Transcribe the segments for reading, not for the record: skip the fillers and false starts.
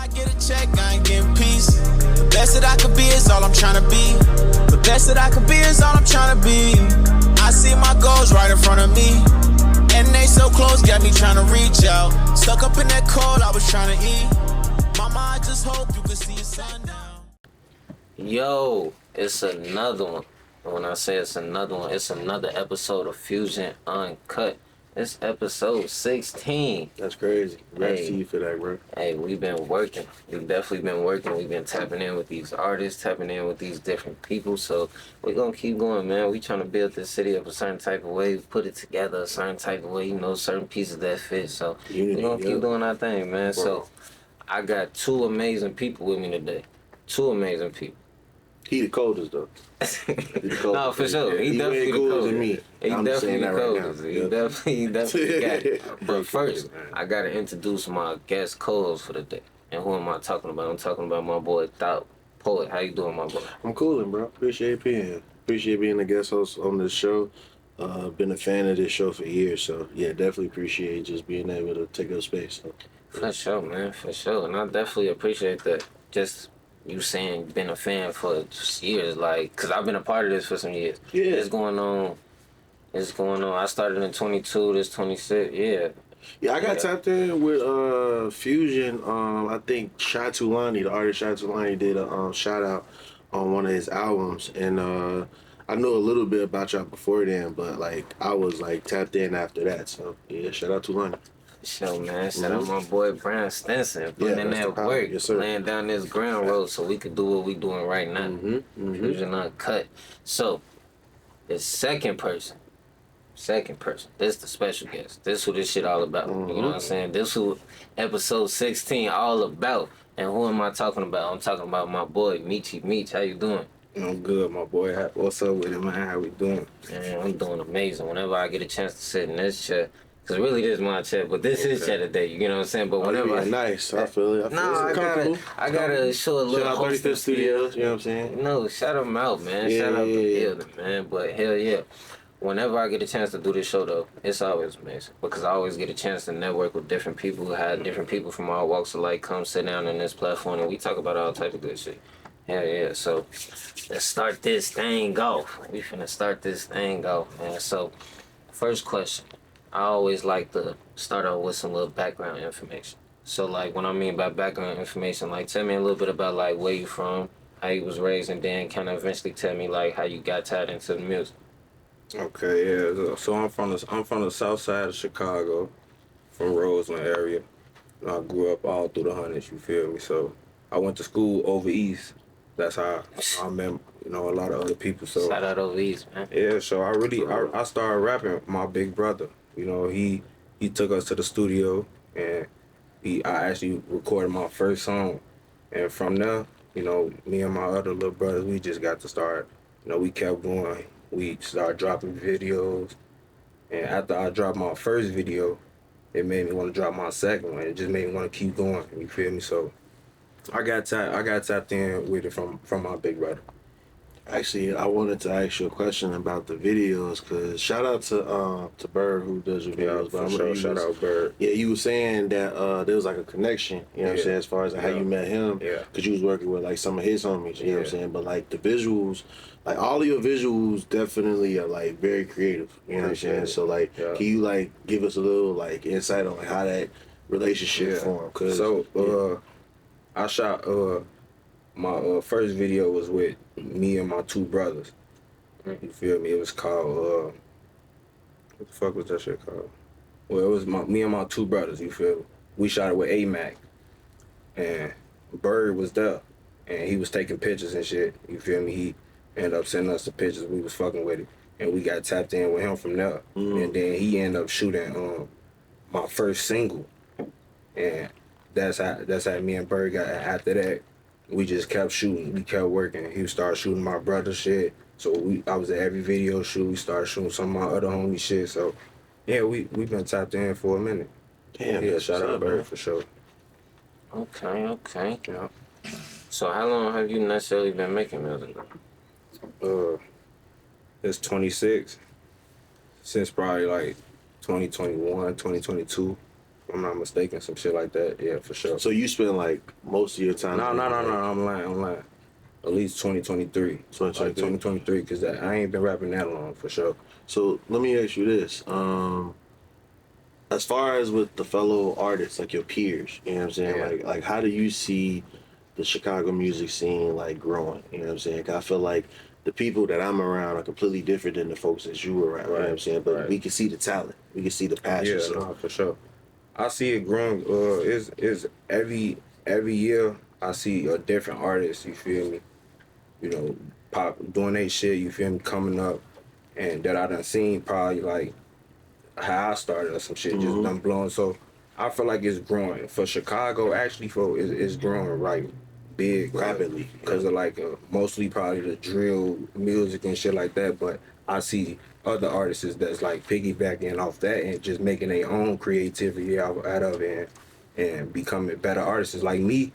I get a check, I ain't getting peace. The best that I could be is all I'm trying to be. The best that I could be is all I'm trying to be. I see my goals right in front of me. And they so close, got me trying to reach out. Stuck up in that cold, I was trying to eat. Mama, I just hope you can see your sundown. Yo, it's another one. When I say it's another one, it's another episode of Fusion Uncut. It's episode 16. That's crazy. Congrats to you for that, bro. Hey, we've been working. We've definitely been working. We've been tapping in with these artists, tapping in with these different people. So we're going to keep going, man. We trying to build this city up a certain type of way, put it together a certain type of way, certain pieces that fit. So we're going to keep doing our thing, man. Bro. So I got two amazing people with me today. Two amazing people. He the coldest, though. No, for sure. He definitely the coldest. Than me. He definitely the coldest. Right, he definitely got it. But first, I got to introduce my guest co-host for the day. And who am I talking about? I'm talking about my boy, Thought Poet. How you doing, my boy? I'm coolin', bro. Appreciate being here. Appreciate being a guest host on this show. Been a fan of this show for years, so yeah, definitely appreciate just being able to take up space. So, yeah. For sure, man. For sure. And I definitely appreciate that. Just you saying you've been a fan for years, like, because I've been a part of this for some years. Yeah. It's going on. I started in 22, this 26, yeah. Yeah, I got tapped in with Fusion. I think Shai Tulani, the artist Shai Tulani, did a shout out on one of his albums. And I knew a little bit about y'all before then, but like I was like tapped in after that. So yeah, shout out Tulani. Show, man. Shout out my boy Brian Stinson putting in that work, yes, laying down this ground road so we could do what we doing right now. Fusion Uncut. So, the second person. This the special guest. This who this shit all about. You know what I'm saying? This who episode 16 all about. And who am I talking about? I'm talking about my boy Meechi Meech. How you doing? I'm good, my boy. What's up with it, man? How we doing? Man, I'm doing amazing. Whenever I get a chance to sit in this chair, because really this is my chair, but this is chair today, you know what I'm saying? But whenever nice. I feel it. I gotta show a little shout out 35th Studios, you know what I'm saying? No, shout them out, man. Shout out the building, man. But hell yeah. Whenever I get a chance to do this show, though, it's always amazing. Because I always get a chance to network with different people who had different people from all walks of life come sit down on this platform and we talk about all type of good shit. Hell yeah. So let's start this thing off. We finna start this thing off, man. So first question. I always like to start off with some little background information. So, like, what I mean by background information, like, tell me a little bit about, like, where you from, how you was raised, and then kind of eventually tell me, like, how you got tied into the music. Okay, yeah. So I'm from the south side of Chicago, from Roseland area. And I grew up all through the hundreds, you feel me? So I went to school over east. That's how I met, a lot of other people. So shout out over east, man. Yeah, so I started rapping with my big brother. He took us to the studio and I actually recorded my first song. And from there, me and my other little brothers, we just got to start, we kept going. We started dropping videos. And after I dropped my first video, it made me want to drop my second one. It just made me want to keep going, you feel me? So I got tapped in with it from my big brother. Actually, I wanted to ask you a question about the videos, because shout out to Bird who does your videos. Yeah, for sure. Shout out Bird. Yeah, you were saying that there was like a connection, you know what I'm saying, as far as how you met him. Yeah. Because you was working with like some of his homies, you know what I'm saying? But like the visuals, like all of your visuals definitely are like very creative, you know what I'm saying? So like, can you like give us a little like insight on like how that relationship formed? I shot my first video was with me and my two brothers. You feel me? It was called what the fuck was that shit called? Well, it was me and my two brothers, you feel me? We shot it with A-Mac. And Bird was there. And he was taking pictures and shit. You feel me? He ended up sending us the pictures. We was fucking with it. And we got tapped in with him from there. And then he ended up shooting my first single. And that's how me and Bird got. After that, we just kept shooting. We kept working. He started shooting my brother's shit. So I was at every video shoot. We started shooting some of my other homie shit. So yeah, we been tapped in for a minute. Damn, yeah, shout out Bird, man. For sure. Okay. Yeah. So how long have you necessarily been making music? It's 26. Since probably like 2021, 2022. I'm not mistaken, some shit like that. Yeah, for sure. So you spend like most of your time. No. I'm lying. At least 2023. 2023. Like 2023, because I ain't been rapping that long, for sure. So let me ask you this. As far as with the fellow artists, like your peers, you know what I'm saying? Yeah. Like how do you see the Chicago music scene like growing? You know what I'm saying? 'Cause I feel like the people that I'm around are completely different than the folks that you around. You know what I'm saying? But we can see the talent. We can see the passion. Yeah, So no, for sure. I see it growing. Is every year I see a different artist. You feel me? You know, pop doing they shit. You feel me? Coming up, and that I done seen probably like how I started or some shit just done blowing. So I feel like it's growing for Chicago. Actually, for it's growing right big rapidly because of like mostly probably the drill music and shit like that. But I see other artists that's like piggybacking off that and just making their own creativity out of it and becoming better artists. Like me,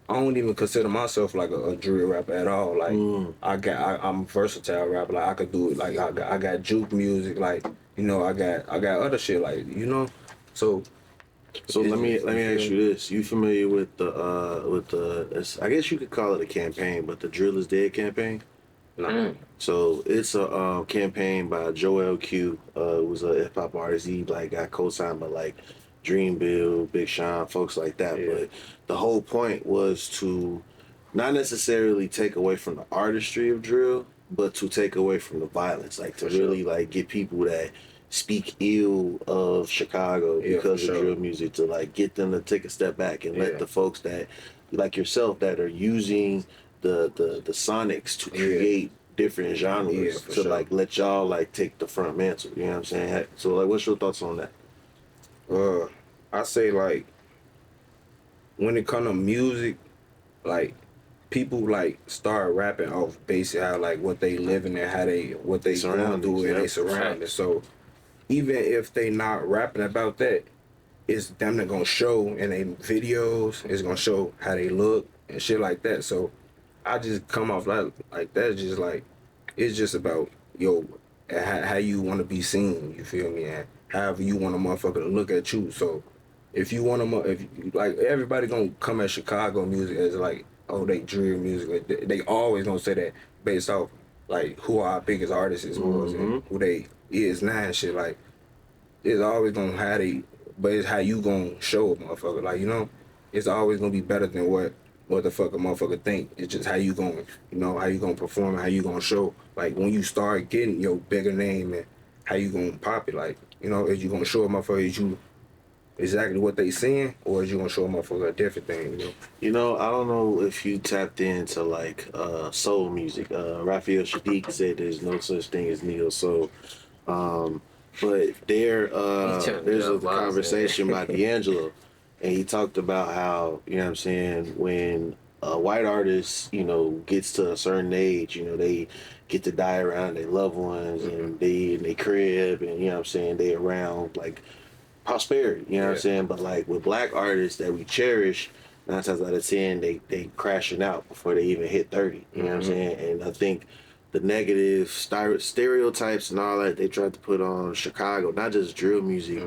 I don't even consider myself like a drill rapper at all. Like I'm a versatile rapper. Like I could do it. Like I got juke music. Like you know I got other shit. Like you know, so. So let me ask you this: you familiar with the I guess you could call it a campaign, but the Drill is Dead campaign? No. So it's a campaign by Joel Q. Who's a hip hop artist. He like got co-signed by like Dream Bill, Big Sean, folks like that. Yeah. But the whole point was to not necessarily take away from the artistry of drill, but to take away from the violence. Like to really like get people that speak ill of Chicago because of drill music to like get them to take a step back and let the folks that like yourself that are using the sonics to create different genres to like let y'all like take the front mantle. You know what I'm saying? So like, what's your thoughts on that? I say like when it comes to music, like people like start rapping off basically how like what they living and how they what they going through and they surroundings. So even if they not rapping about that, it's them that gonna show in their videos. It's gonna show how they look and shit like that. So I just come off like that's just like it's just about how you want to be seen. You feel me? And however you want a motherfucker to look at you. So if you want if like everybody gonna come at Chicago music as like they drill music. Like, they always gonna say that based off like who our biggest artists was and who they is now and shit. Like it's always gonna have but it's how you gonna show a motherfucker. Like you know, it's always gonna be better than what the fuck a motherfucker think. It's just how you gonna how you gonna perform and how you gonna show. Like when you start getting your bigger name and how you gonna pop it. Like is you gonna show a motherfucker is you exactly what they saying or is you gonna show a motherfucker a different thing? I don't know if you tapped into like soul music. Raphael Sadiq said there's no such thing as neo soul. But there's a conversation by D'Angelo, and he talked about how, what I'm saying, when a white artist, gets to a certain age, they get to die around their loved ones and they in their crib and, what I'm saying, they around like prosperity, what I'm saying? But like with black artists that we cherish, 9 times out of 10, they crashing out before they even hit 30, you know what I'm saying? And I think the negative stereotypes and all that they tried to put on Chicago, not just drill music,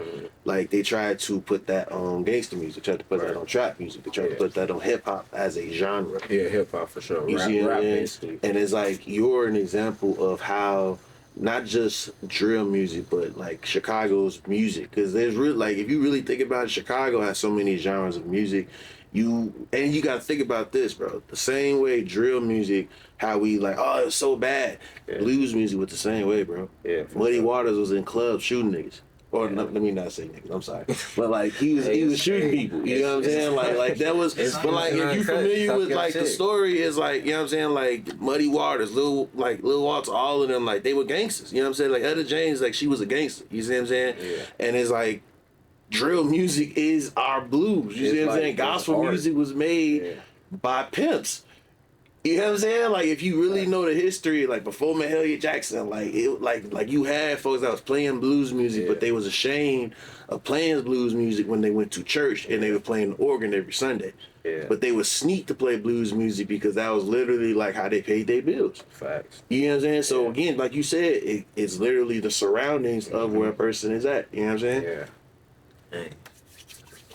like they tried to put that on gangster music, tried to put that on trap music, they tried to put that on hip hop as a genre. Yeah, hip hop for sure. You see what I mean? And it's like you're an example of how not just drill music, but like Chicago's music, because there's really like if you really think about it, Chicago has so many genres of music. You got to think about this, bro. The same way drill music, how we like, it was so bad. Blues music was the same way, bro. Yeah. Muddy Waters was in clubs shooting niggas. Or let me not say niggas. I'm sorry, but like he was shooting people. You know what I'm saying? Like that was. But like if you familiar with like the story is like what I'm saying, like Muddy Waters, Lil Waltz, all of them like they were gangsters. You know what I'm saying? Like Etta James, like she was a gangster. You see what I'm saying? Yeah. And it's like drill music is our blues. You see what I'm saying? Gospel music was made by pimps. You know what I'm saying? Like if you really know the history, like before Mahalia Jackson, like it like you had folks that was playing blues music, but they was ashamed of playing blues music when they went to church and they were playing the organ every Sunday. Yeah. But they would sneak to play blues music because that was literally like how they paid their bills. Facts. You know what I'm saying? So again, like you said, it's literally the surroundings of where a person is at. You know what I'm saying? Yeah. Hey.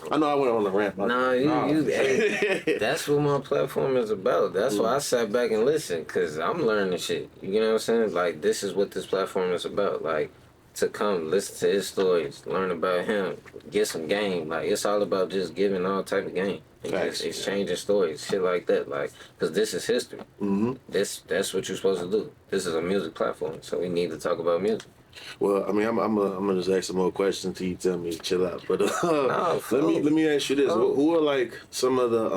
I know I went on a rant. Nah, hey, that's what my platform is about. That's why I sat back and listened, cause I'm learning shit. You know what I'm saying? Like, this is what this platform is about. Like, to come listen to his stories, learn about him, get some game. Like, it's all about just giving all type of game and Facts, just exchanging stories, shit like that. Like, cause this is history. Mm-hmm. That's what you're supposed to do. This is a music platform, so we need to talk about music. Well, I mean, I'm gonna just ask some more questions until you tell me to chill out. But No, let me ask you this: Oh. Who are like some of the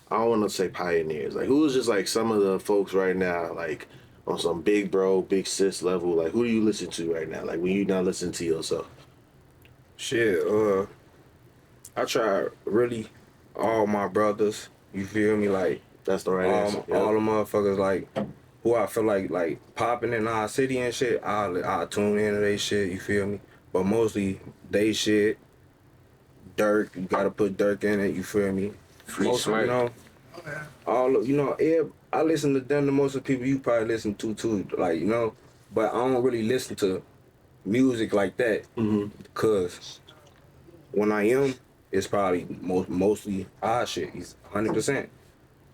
I don't want to say pioneers. Like, who is just like some of the folks right now, like on some big bro, big sis level? Like, who do you listen to right now? Like, when you not listening to yourself? Shit, I try really all my brothers. You feel me? Like That's the right answer. Yep. all the motherfuckers like who I feel like popping in our city and shit. I tune into they shit. You feel me? But mostly they shit. Dirk, you gotta put Dirk in it. You feel me? Most, you know, all of, you know, I listen to them. The most of the people you probably listen to too. Like, you know, but I don't really listen to music like that. Cause when I am, it's probably mostly our shit. He's 100%.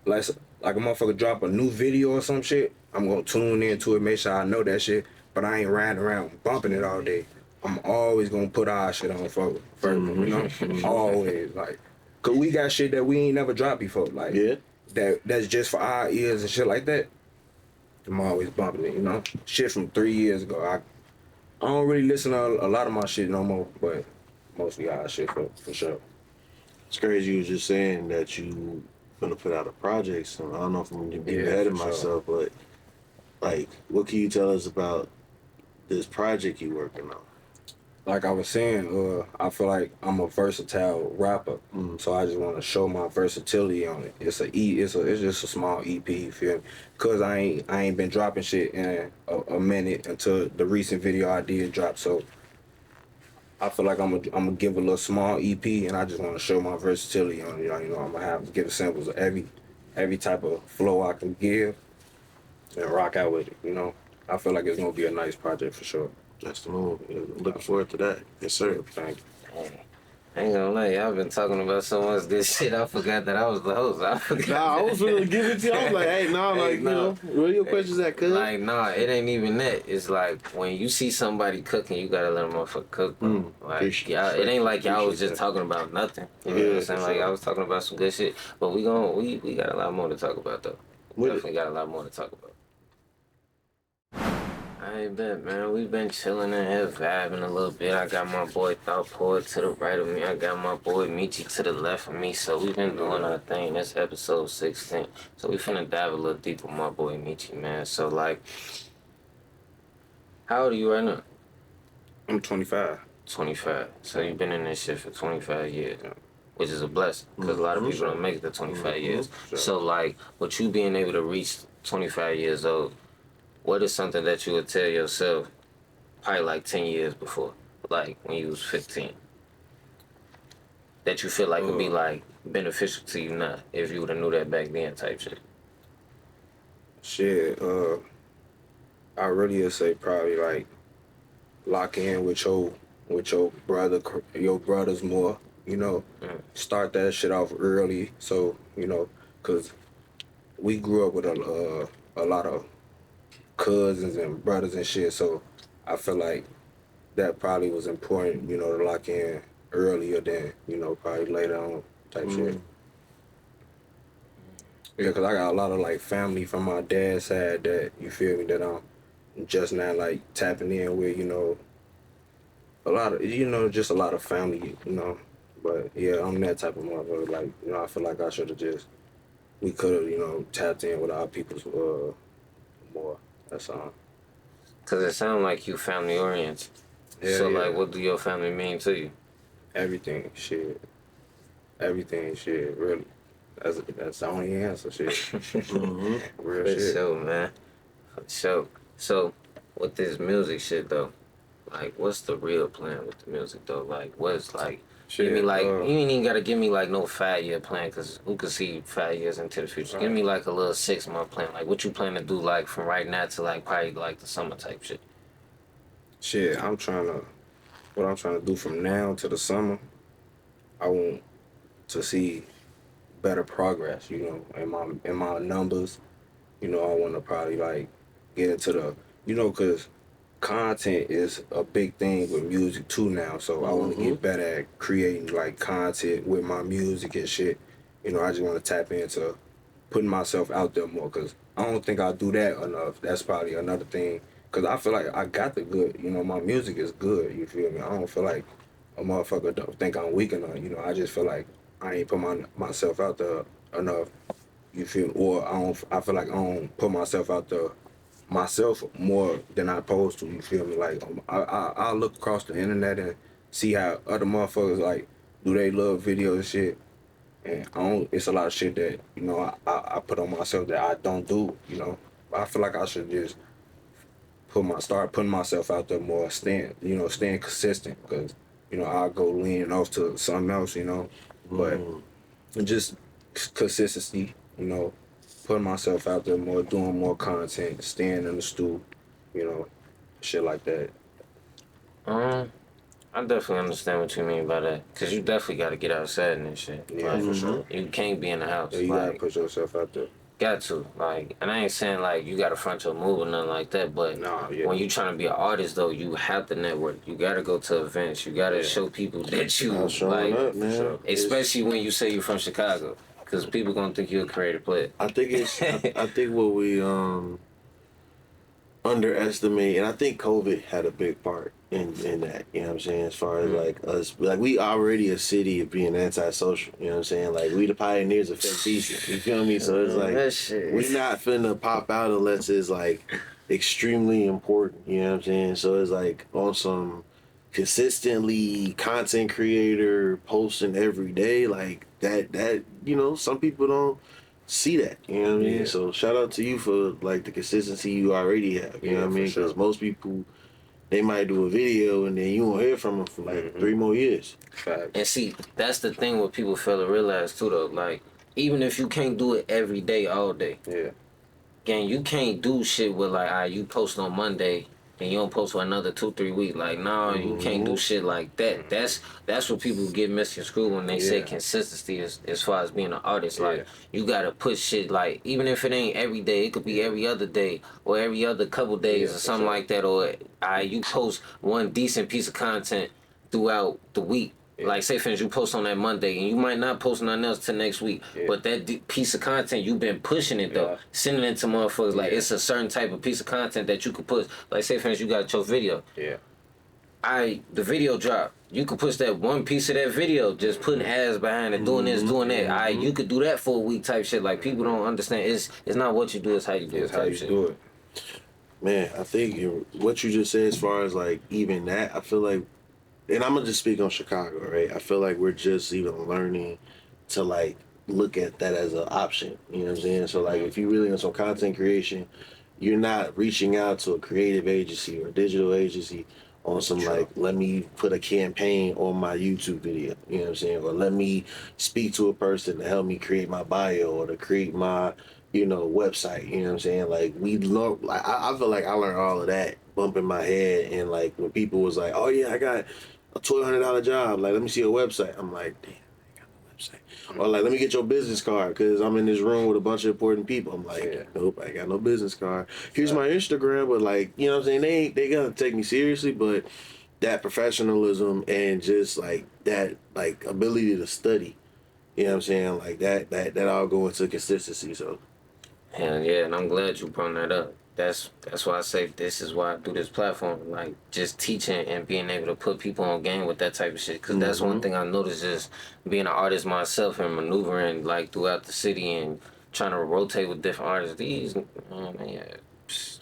Like a motherfucker drop a new video or some shit, I'm gonna tune into it, make sure I know that shit. But I ain't riding around bumping it all day. I'm always gonna put our shit on first, you know? Always, like, cause we got shit that we ain't never dropped before. Like, Yeah. that's just for our ears and shit like that. I'm always bumping it, you know? Shit from 3 years ago. I don't really listen to a lot of my shit no more, but mostly our shit for sure. It's crazy you was just saying that you gonna put out a project. So I don't know if I'm getting Yeah, ahead of for sure. myself, but like, what can you tell us about this project you working on? Like I was saying, I feel like I'm a versatile rapper, so I just want to show my versatility on it. It's just a small EP, you feel me? Cause I ain't been dropping shit in a minute until the recent video I did drop. So I feel like I'm gonna give a little small EP, and I just want to show my versatility on it. You know, I'm gonna have to give samples of every type of flow I can give and rock out with it. You know, I feel like it's gonna be a nice project for sure. That's the move. Looking forward to that. Yes, sir. Thank you. Hey, I ain't gonna lie, y'all been talking about so much this shit. I forgot that I was the host. I forgot. Nah, I was finna give it to you. I was like, hey, nah, Hey, like, nah. you know, where your questions at, cuz? Like, nah, it ain't even that. It's like when you see somebody cooking, you gotta let them motherfucker cook, bro. Like, y'all, it ain't like y'all was just talking about nothing. You know what I'm saying? Like, I was talking about some good shit. But we got a lot more to talk about, though. Definitely got a lot more to talk about. I bet, man. We've been chilling in here, vibing a little bit. I got my boy Thought Poet to the right of me. I got my boy Meechi to the left of me. So we've been doing our thing. That's episode 16. So we finna dive a little deeper with my boy Meechi, man. So, like, how old are you right now? I'm 25. 25. So you've been in this shit for 25 years, which is a blessing. Because a lot of people don't make it to 25 years. So, like, with you being able to reach 25 years old, what is something that you would tell yourself probably like 10 years before, like when you was 15, that you feel like would be like beneficial to you now if you would have knew that back then type shit? Shit, I really would say probably like lock in with your brothers more, you know. Start that shit off early, so, you know, cause we grew up with a lot of cousins and brothers and shit, so I feel like that probably was important, you know, to lock in earlier than, you know, probably later on type shit. Yeah, cause I got a lot of like family from my dad's side that, you feel me, that I'm just now like tapping in with, you know, a lot of, you know, just a lot of family, you know. But yeah, I'm that type of motherfucker. Like, you know, I feel like we could have, you know, tapped in with our people's more. That's all. Cause it sounds like you family oriented. Yeah, So yeah. like, what do your family mean to you? Everything, shit, really. That's the only answer, shit. Real For shit. sure, man. For sure. So, with this music shit though, like, what's the real plan with the music though? Like, what's like? Shit, Give me like, you ain't even gotta give me like no 5-year plan, cause who can see 5 years into the future? Give me like a little 6-month plan. Like, what you plan to do like from right now to like probably like the summer type shit? Shit, what I'm trying to do from now to the summer, I want to see better progress, you know, in my numbers. You know, I want to probably like get into the, you know, cause content is a big thing with music too now. So I want to get better at creating like content with my music and shit. You know, I just want to tap into putting myself out there more, cause I don't think I do that enough. That's probably another thing. Cause I feel like I got the good. You know, my music is good. You feel me? I don't feel like a motherfucker don't think I'm weak enough. You know, I just feel like I ain't put myself out there enough. You feel me? Or I feel like I don't put myself out there myself more than I supposed to. You feel me? Like I look across the internet and see how other motherfuckers like do they little videos and shit. And I don't. It's a lot of shit that you know I put on myself that I don't do. You know, I feel like I should just start putting myself out there more, staying consistent, because you know I'll go leaning off to something else. You know, but just consistency. You know, putting myself out there more, doing more content, staying in the stew. You know, shit like that. I definitely understand what you mean by that, cause you definitely got to get outside and shit. Yeah, for sure. You can't be in the house. Yeah, you gotta put yourself out there. Got to, like, and I ain't saying like you gotta front your move or nothing like that, but when you trying to be an artist though, you have to network. You gotta go to events. You gotta show people that you like, up, man. Sure. Especially when you say you're from Chicago, because people gonna think you're a creative player. I think it's I think what we underestimate, and I think COVID had a big part in that, you know what I'm saying, as far as like us, like we already a city of being antisocial, you know what I'm saying, like we the pioneers of fake decent, you feel me? So it's like we not finna pop out unless it's like extremely important, you know what I'm saying? So it's like on some consistently content creator posting every day, like that you know, some people don't see that, you know what I mean? So shout out to you for like the consistency you already have, you know what I mean? Because most people, they might do a video and then you won't hear from them for like 3 more years. And see, that's the thing what people fail to realize too though, like even if you can't do it every day, all day, again, you can't do shit with like, you post on Monday and you don't post for another 2-3 weeks. Like, no, you can't do shit like that. That's what people get misconstrued when they say consistency as far as being an artist. Like, you gotta put shit like, even if it ain't every day, it could be every other day or every other couple days or something like that. Or you post one decent piece of content throughout the week. Like, say, for instance, you post on that Monday, and you might not post nothing else till next week, but that piece of content, you've been pushing it, though. Sending it to motherfuckers, like, it's a certain type of piece of content that you could push. Like, say, for instance, you got your video. The video drop. You could push that one piece of that video, just putting ads behind it, doing this, doing that. You could do that for a week type shit. Like, people don't understand. It's not what you do, it's how you do it. It's how you do it. Man, I think what you just said as far as, like, even that, I feel like, and I'm gonna just speak on Chicago, right? I feel like we're just even learning to like look at that as an option. You know what I'm saying? So like, if you really on some content creation, you're not reaching out to a creative agency or a digital agency on some like, let me put a campaign on my YouTube video. You know what I'm saying? Or let me speak to a person to help me create my bio or to create my, you know, website. You know what I'm saying? Like we learn. Like I feel like I learned all of that bumping my head, and like when people was like, oh yeah, I got a $1,200 job, like let me see your website. I'm like, damn, I ain't got no website. Or like, let me get your business card because I'm in this room with a bunch of important people. I'm like, nope, I ain't got no business card. Here's my Instagram, but like, you know what I'm saying, they gotta take me seriously, but that professionalism and just like that like ability to study, you know what I'm saying, like that all go into consistency. So hell yeah, and I'm glad you brought that up. That's why I say this is why I do this platform, like just teaching and being able to put people on game with that type of shit. Because that's one thing I noticed is being an artist myself and maneuvering like throughout the city and trying to rotate with different artists. These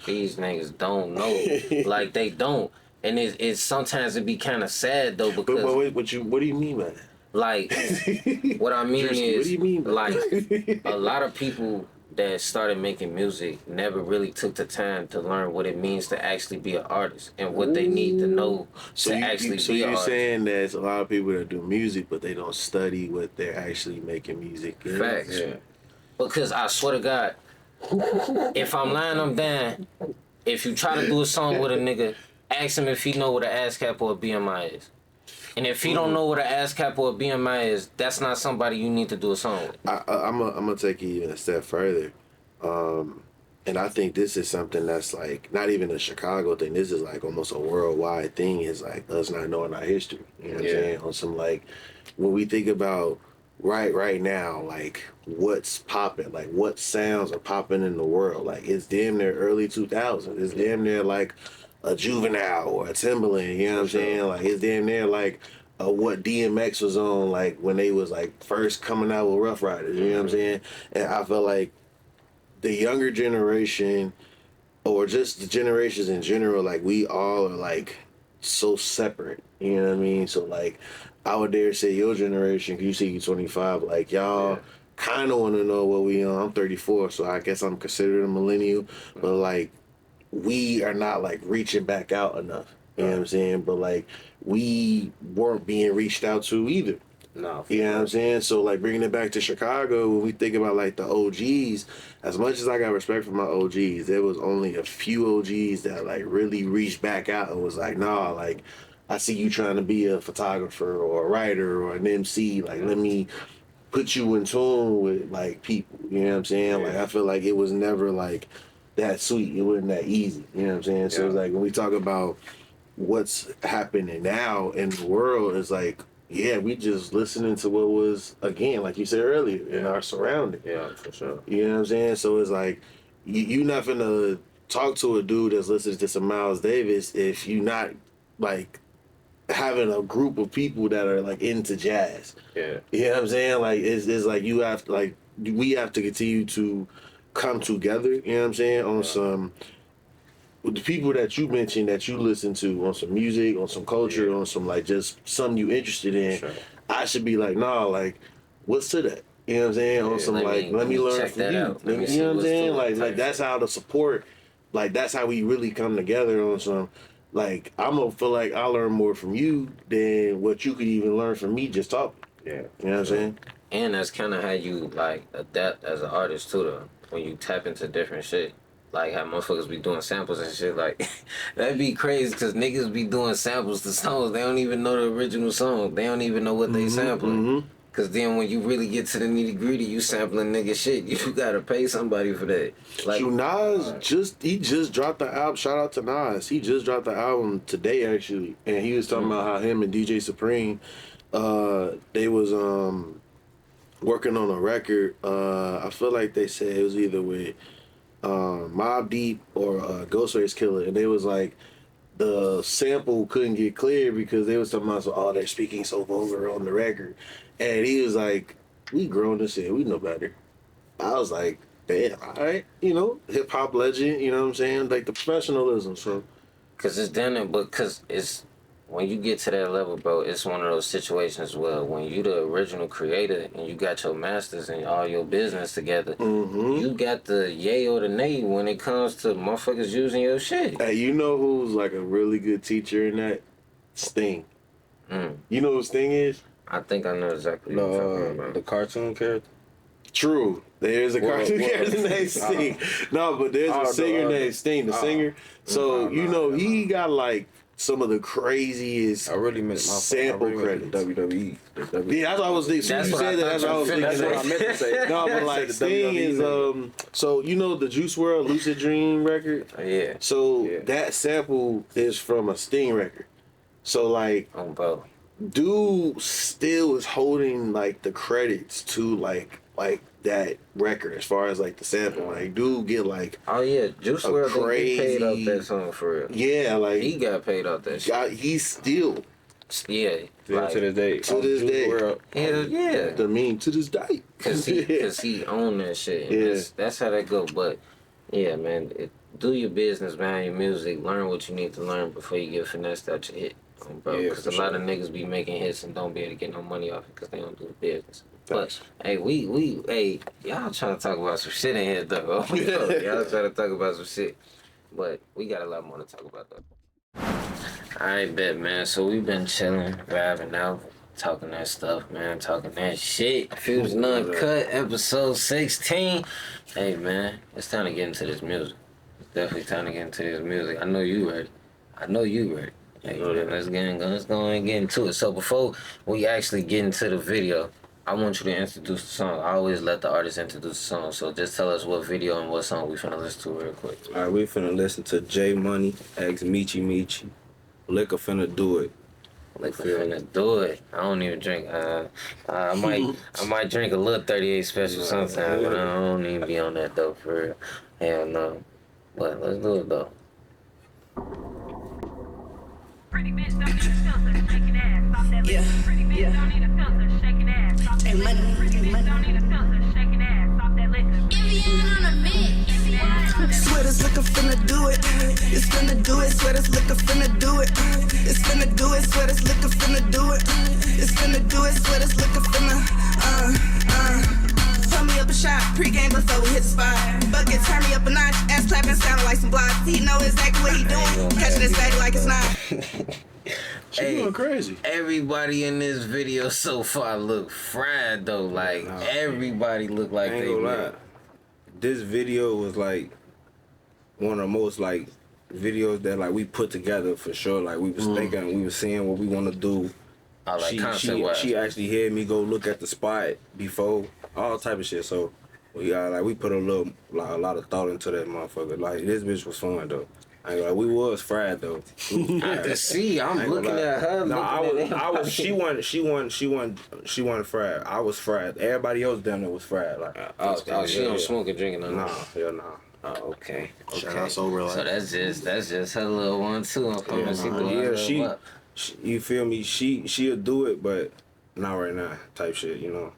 niggas don't know, like they don't, and it's sometimes it be kind of sad though because. But wait, what do you mean by that? Like, what I mean is, what do you mean by like, that? a lot of people that started making music never really took the time to learn what it means to actually be an artist and what they need to know to actually be an artist. So you're saying there's a lot of people that do music, but they don't study what they're actually making music in? Facts. Yeah. Because I swear to God, if I'm lying, I'm down. If you try to do a song with a nigga, ask him if he know what an ASCAP or a BMI is. And if he don't know what an ASCAP or a BMI is, that's not somebody you need to do a song with. I'm gonna take it even a step further. And I think this is something that's like not even a Chicago thing. This is like almost a worldwide thing. Is like us not knowing our history. You know what I'm saying? On some like when we think about right now, like what's popping, like what sounds are popping in the world. Like it's damn near early 2000s. It's damn near like a Juvenile or a Timbaland. You know what I'm saying? Like it's damn near like what DMX was on, like when they was like first coming out with Rough Riders. You know what I'm saying? And I feel like the younger generation or just the generations in general, like we all are like so separate. You know what I mean? So like I would dare say your generation, 'cause you see you 25, like y'all kind of want to know what we on. I'm 34, so I guess I'm considered a millennial, but like we are not like reaching back out enough. You know what I'm saying? But like we weren't being reached out to either. No. You know what I'm saying? So like bringing it back to Chicago, when we think about like the OGs, as much as I got respect for my OGs, there was only a few OGs that like really reached back out and was like, nah, like I see you trying to be a photographer or a writer or an MC, like let me put you in tune with like people. You know what I'm saying? Like I feel like it was never like that sweet. It wasn't that easy. You know what I'm saying? So it's like when we talk about what's happening now in the world, it's like, yeah, we just listening to what was, again, like you said earlier, in our surrounding. Yeah, for sure. You know what I'm saying? So it's like, you not finna talk to a dude that's listening to some Miles Davis if you not, like, having a group of people that are, like, into jazz. Yeah. You know what I'm saying? Like, it's like you have to, like, we have to continue to come together, you know what I'm saying, on some... With the people that you mentioned that you listen to on some music, on some culture, on some like just something you interested in, I should be like, nah, like, what's to that? You know what I'm saying? On some let me learn from you. You know what I'm saying? Like that's how the support, like that's how we really come together on some. Like I'm gonna feel like I learn more from you than what you could even learn from me just talking. Yeah. You know what I'm saying? And that's kind of how you like adapt as an artist too, though. When you tap into different shit. Like how motherfuckers be doing samples and shit, like that'd be crazy because niggas be doing samples to songs. They don't even know the original song. They don't even know what they sampling. Cause then when you really get to the nitty gritty, you sampling nigga shit. You gotta pay somebody for that. Like Nas just dropped the album. Shout out to Nas. He just dropped the album today actually, and he was talking about how him and DJ Supreme, they was working on a record. I feel like they said it was either with Mobb Deep or Ghostface Killer, and they was like the sample couldn't get clear because they was talking about they're speaking so vulgar on the record, and he was like, we grown this shit, we know better. I was like, damn, all right, hip hop legend, you know what I'm saying, like the professionalism. So cause it's done, but cause it's when you get to that level, bro, it's one of those situations where when you the original creator and you got your masters and all your business together, you got the yay or the nay when it comes to motherfuckers using your shit. Hey, you know who's like a really good teacher in that? Sting. You know who Sting is? I think I know exactly what you're talking about. The cartoon character? True. There's a cartoon character named Sting. No, but there's a singer named Sting, the singer. So, he got like some of the craziest sample credits. WWE. Yeah, that's what I was thinking. That's what I was thinking. That's what I meant to say. No, but like Sting is so the Juice WRLD Lucid Dream record? Yeah. So that sample is from a Sting record. So like bro. Dude still is holding like the credits to like that record as far as like the sample. Like dude get like Juice WRLD he paid off that song for real. Yeah, like he got paid off that shit. He's still like, to this day. To this day. Hell yeah. I mean, to this day. Cause he owned that shit. And that's how that go. But yeah, man, do your business behind your music. Learn what you need to learn before you get finessed out your hit. Bro, because a lot of niggas be making hits and don't be able to get no money off it because they don't do the business. But hey, y'all trying to talk about some shit in here though. Y'all trying to talk about some shit, but we got a lot more to talk about though. Alright, bet, man. So we've been chilling, vibing out, talking that stuff, man, talking that shit. Fusion Uncut, episode 16. Hey, man, it's time to get into this music. It's definitely time to get into this music. I know you ready. Hey, let's go and get into it. So before we actually get into the video, I want you to introduce the song. I always let the artist introduce the song. So just tell us what video and what song we finna listen to real quick. All right, we finna listen to J Money x Meechi Meech. Liquor finna do it. Like finna do it. I don't even drink. I might drink a little 38 special sometimes, but I don't even be on that though for real. Hell no. But let's do it though. Pretty bitch don't need a filter, shaking ass. Off that list. Pretty bitch don't need a filter, shaking ass. Off that list. Pretty bitch don't need a filter, shaking ass. Off that list. Sweaters looking finna do it. It's finna do it. Sweaters looking finna do it. It's finna do it. Sweaters looking finna do it. It's finna do it. Sweaters looking finna. Put me up a shot, pre-game before we hit the spot. Bucket turn me up a notch, ass clapping, sounding like some blocks. He know exactly what he doing, catching his bag like it's not. She going crazy. Everybody in this video so far look fried though. Like everybody look like I ain't they gonna lie. lit. This video was like one of the most like videos that like we put together for sure. Like we was thinking, we was seeing what we want to do. I like concept wise. She actually had me go look at the spot before, all type of shit. So we put a lot of thought into that motherfucker. Like this bitch was fun though. I ain't like we was fried though. I can see. I'm looking at her. No, I was. She wasn't fried. I was fried. Everybody else down there was fried. Like, she don't smoke and drink Nah, hell nah. Oh, okay. Shout out Sober Life. So that's just her little one too. I'm coming to see she, you feel me? She'll do it, but not right now. Type shit, you know.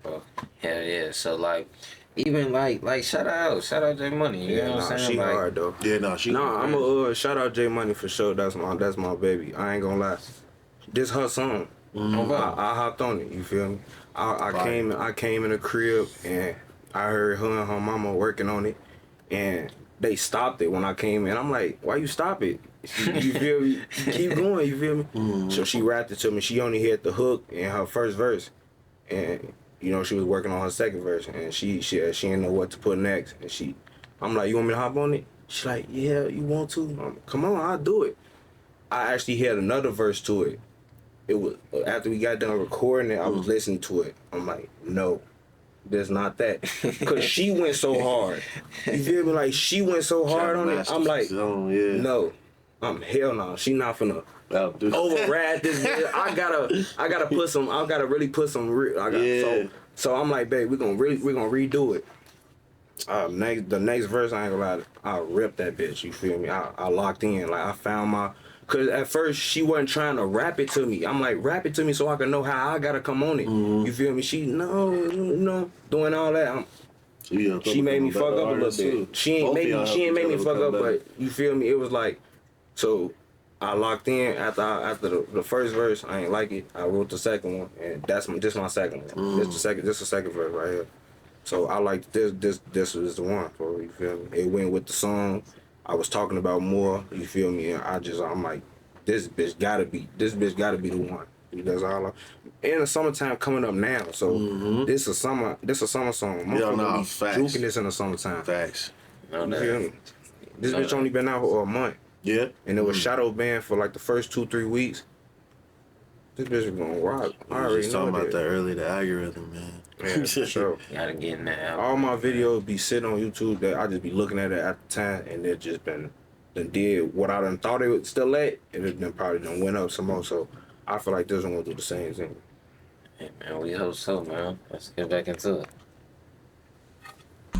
Oh, hell yeah. So like, even like shout out J Money. You know what I'm saying? She like, hard though. Yeah, no, she. Nah, I'm a shout out J Money for sure. That's my baby. I ain't gonna lie. This her song. I hopped on it. You feel me? I came in the crib and I heard her and her mama working on it, and they stopped it when I came in. I'm like, why you stop it? You feel me? Keep going. You feel me? So she rapped it to me. She only hit the hook in her first verse, and you know she was working on her second verse, and she didn't know what to put next. And I'm like, you want me to hop on it? She's like, yeah, you want to? Come on, I'll do it. I actually had another verse to it. It was after we got done recording it, I was listening to it. I'm like, no, there's not that, cause she went so hard. You feel me? Like she went so hard on it. I'm like, no, hell no. She not finna override this. I gotta put some. I gotta really put some. So I'm like, babe, we're gonna redo it. The next verse, I ain't gonna lie, I ripped that bitch. You feel me? I locked in. Like I found my. Cause at first she wasn't trying to rap it to me. I'm like, rap it to me so I can know how I gotta come on it. You feel me? She doing all that. She made me fuck up a little bit. She ain't made me fuck up, but you feel me? It was like, so I locked in after the first verse. I ain't like it. I wrote the second one, and this my second one. This the second verse right here. So I like this was the one for, you feel me? It went with the song. I was talking about more, you feel me? And I'm like, this bitch gotta be the one. That's all. And the summertime coming up now, so this is a summer song. Juking this in the summertime. Facts. You feel me? This bitch only been out for a month. Yeah. And it was shadow banned for like the first 2-3 weeks. This bitch was gonna rock. I already know talking about that early, the algorithm, man. Yeah, for sure. Gotta get in that. All my videos be sitting on YouTube that I just be looking at it at the time, and it just done did what I done thought it would still at, and it done probably done went up some more. So I feel like this one gonna do the same thing. Hey man, we hope so, man. Let's get back into it.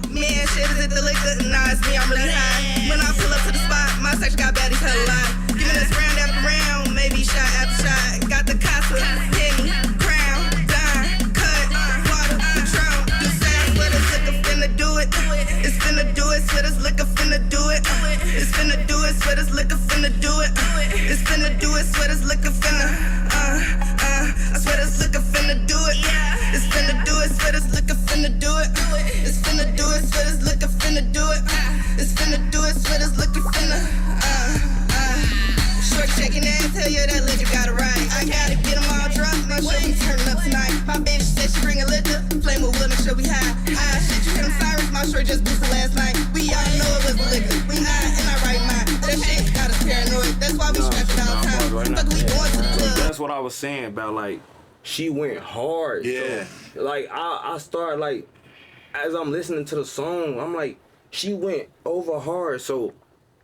Man, shit is it the liquor? Nah, it's me, I'm really high. When I pull up to the spot, my section got baddies hella live. Giving us round after round, maybe shot after shot. Got the Casa, Henny, Crown, Dime, Cut, Water, Patron. You say sweaters looking finna do it. It's finna do it, sweaters looking finna do it. It's finna do it, sweaters looking finna do it. It's finna do it, sweaters looking finna. Sweaters looking finna do it. It's finna do it, sweaters looking finna do it. It's finna do it, sweaters looking finna do it. It's finna do it, sweaters looking finna. Short shaking ass, tell you that liquor got it right. I gotta get them all drunk, my show be turning up tonight. My bitch said she bring a liquor, flame with women, she'll be high. Shit, you hear them sirens, my short just boosted last night. We all know it was the liquor, we not in our right mind. That shit got us paranoid, that's why we strapped it all the time. that's what I was saying about like she went hard. Yeah. So, like I started like as I'm listening to the song, I'm like she went over hard. So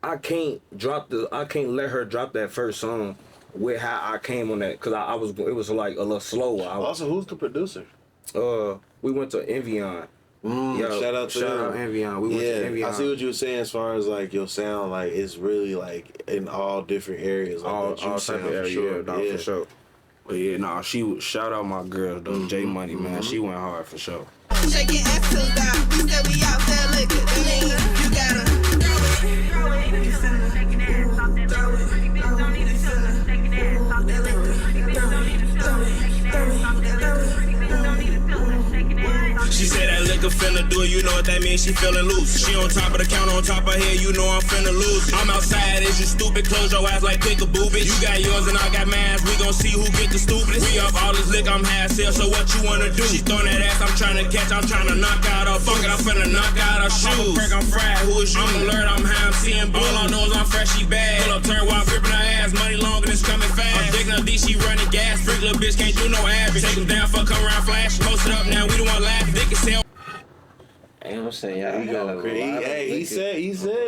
I can't let her drop that first song with how I came on that, cause it was like a little slower. Also, who's the producer? We went to Envion. Shout out Envion. We went to Envion. I see what you were saying as far as like your sound, like it's really like in all different areas. Like all type of areas, for sure. But yeah, shout out my girl though, J Money, man. She went hard for sure. Shaking ass to the God. We said we out there liquor. That mean you gotta throw it. Shaking ass off that liquor. Pretty bitch don't need a filter. Shaking ass off that liquor. Pretty bitch don't need a filter. Shaking ass off that liquor. Pretty bitch don't need a filter. Shaking ass. She said that liquor finna do it, you know what that means, she feeling loose. She on top of the counter, on top of her, you know I'm finna lose it. I'm outside, is you stupid? Close your ass like pick-a-boo, bitch. You got yours and I got mine, we gon' see who get the stupidest. We up all this liquor, I'm half sale, so what you wanna do? She throwing that ass, I'm trying to catch, I'm trying to knock out her. Fuck it, I'm finna knock out her shoes. I'm fried, who is you? I'm alert, I'm high, I'm seeing blue. All I know is I'm fresh, she bad. Pull up, turn while gripping her ass, money long and it's coming fast. I'm digging up D, she running gas. Freak little bitch can't do no average. Take them down, fuck, come around, flash. Post it up now, we the one laughing, dick and sell. You know what I'm saying? Y'all He said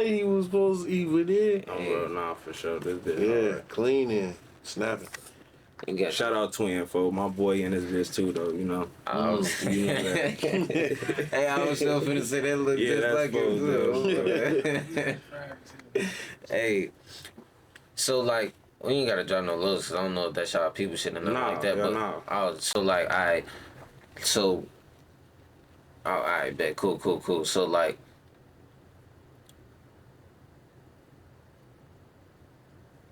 he was supposed to eat with it. Oh, nah, for sure. This bitch hard. Cleaning, snapping. Shout out Twin, for my boy in this bitch too, though. You know. You know that. Hey, I was still finna say that look just like it too. Hey, so like we ain't gotta drop no looks. I don't know if that's y'all people shit or nothing like that. But so like alright, bet, cool. So like,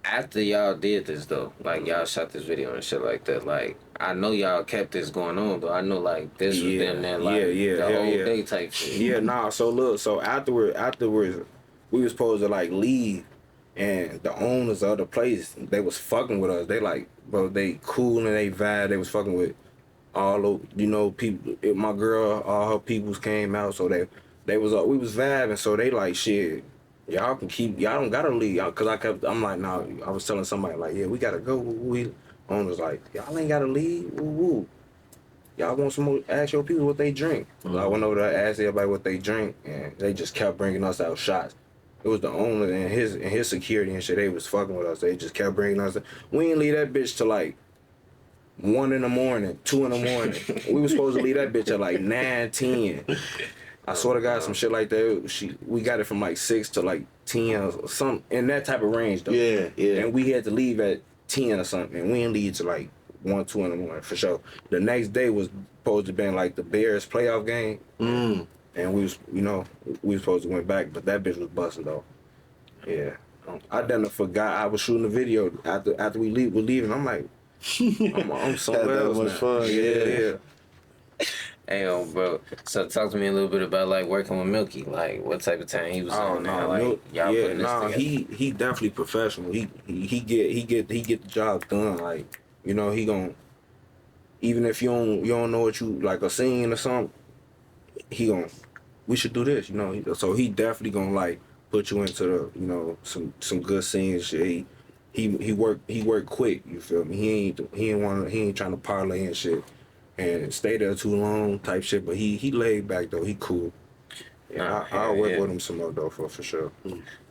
after y'all did this though, like y'all shot this video and shit like that, like I know y'all kept this going on, but I know like this was them there like the whole day type shit. Yeah, nah. So look, so afterwards, we was supposed to like leave, and the owners of the place, they was fucking with us. They like, bro, they cool and they vibe. They was fucking with all of, you know, people. My girl, all her peoples came out, so we was vibing. So they like, shit, y'all can keep, y'all don't gotta leave, cause I'm like, nah. I was telling somebody like, yeah, we gotta go. We owners like, y'all ain't gotta leave. Woo. Y'all want some more? Ask your people what they drink. I went over there, asked everybody what they drink, and they just kept bringing us out shots. It was the owner and his security and shit. They was fucking with us. They just kept bringing us. We didn't leave that bitch till like 1 in the morning, 2 in the morning. We was supposed to leave that bitch at like 9, 10. I swear to God, some shit like that. We got it from like 6 to like 10 or something, in that type of range though. Yeah. And we had to leave at 10 or something, and we didn't leave till like 1, 2 in the morning for sure. The next day was supposed to be like the Bears playoff game, and we was supposed to went back, but that bitch was busting though. Yeah, I done forgot I was shooting a video after we're leaving. I'm like, I'm somewhere else much now. fun. Yeah. Hey, bro. So talk to me a little bit about like working with Milky. Like what type of time he was on there. Like y'all putting this together. He definitely professional. He get the job done. Like, you know, he gon', even if you don't know what you like a scene or something, we should do this, you know. So he definitely gonna like put you into the, you know, some good scenes. Shit. He work quick. You feel me? He ain't trying to parlay and shit and stay there too long type shit. But he laid back though. He cool. Yeah, I'll work with him some more though for sure.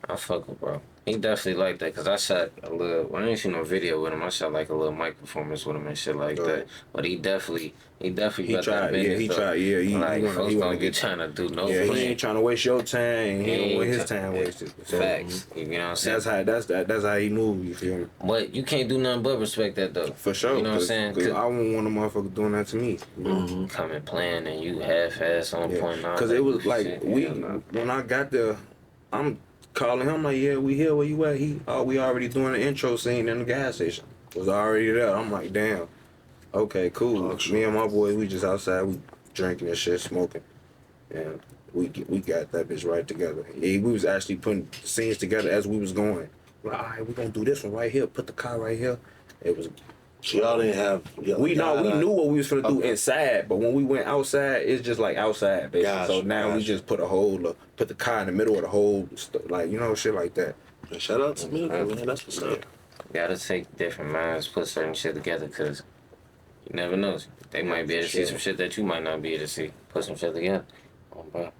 I fuck with bro. He definitely like that, cause I shot a little. I ain't seen no video with him. I shot like a little mic performance with him and shit like that. But he definitely got that business. Yeah, he tried. Yeah, he wanna get trying to do no. Yeah, he ain't trying to waste your time. He don't want his time wasted. So, facts. You know what I'm saying? That's how he move. You feel me? But you can't do nothing but respect that though. For sure. You know what I'm saying? Cause I wouldn't want a motherfucker doing that to me. You know? Coming playing and you half-ass on point. Cause it was like when I got there, I'm calling him like, yeah, we here, where you at? We already doing the intro scene in the gas station. Was already there. I'm like, damn. Okay, cool. Me and my boys, we just outside, we drinking and shit, smoking. And we got that bitch right together. Yeah, we was actually putting scenes together as we was going. Like, all right, we gonna do this one right here, put the car right here. It was... Y'all didn't have... We knew what we was finna do inside, but when we went outside, it's just like outside, basically. So now we just put put the car in the middle of the whole, like, you know, shit like that. Shout out to me, man. That's what's up. gotta take different minds, put certain shit together, cause you never know. They might be able to see some shit that you might not be able to see. Put some shit together. Oh, bro.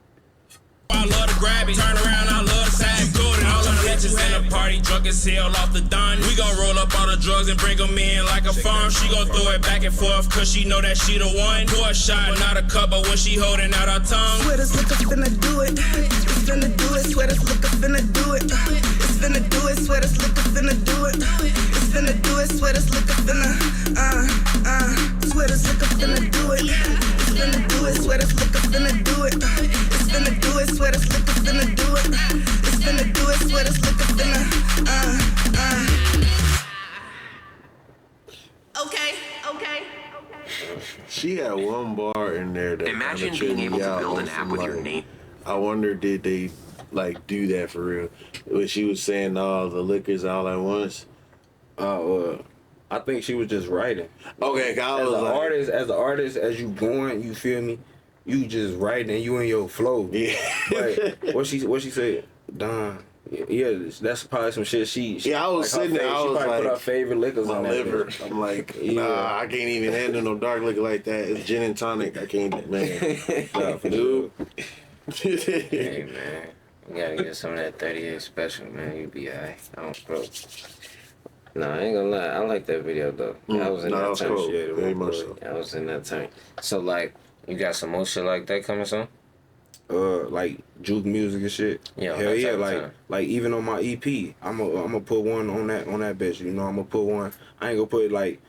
I love to grab it, turn around, I love to sag good. And all the bitches in the party, drunk as hell off the dime. We gon' roll up all the drugs and bring them in like a farm. She gon' throw it back and forth, cause she know that she the one. Pour a shot, not a cup, but when she holding out her tongue. Sweaters look up finna do it. It's finna do it. Sweaters look up finna do it. It's finna do it. Sweaters look up finna do it. It's finna do it. Sweaters look up finna. Sweaters look up finna do it. It's finna do it. Sweaters look up finna do it. It's finna do it. Sweaters look up finna do it. It's finna do it. Sweaters look up finna. Okay. She had one bar in there that Imagine being able to build an app with your name. I wonder, did they like do that for real? When she was saying all the liquors all at once. I think she was just writing. Okay, I was As an artist, as you going, you feel me? You just writing, you in your flow. Yeah. But what she said, Don. Yeah, that's probably some shit she I was like sitting there, I was probably like, put her favorite lickers my on that liver. bitch. I'm like, nah, I can't even handle no dark liquor like that. It's gin and tonic. I can't, man. Nah, for Dude. Hey, man. You gotta get some of that 38 special, man. You be alright. I don't bro. No, I ain't gonna lie. I like that video, though. I was in that tank. cool. Very much so. I was in that tank. So, like, you got some more shit like that coming soon? Like juke music and shit. Yeah, hell that yeah, type of like time. like even on my EP, I'm gonna put one on that bitch. You know, I'm gonna put one. I ain't gonna put like.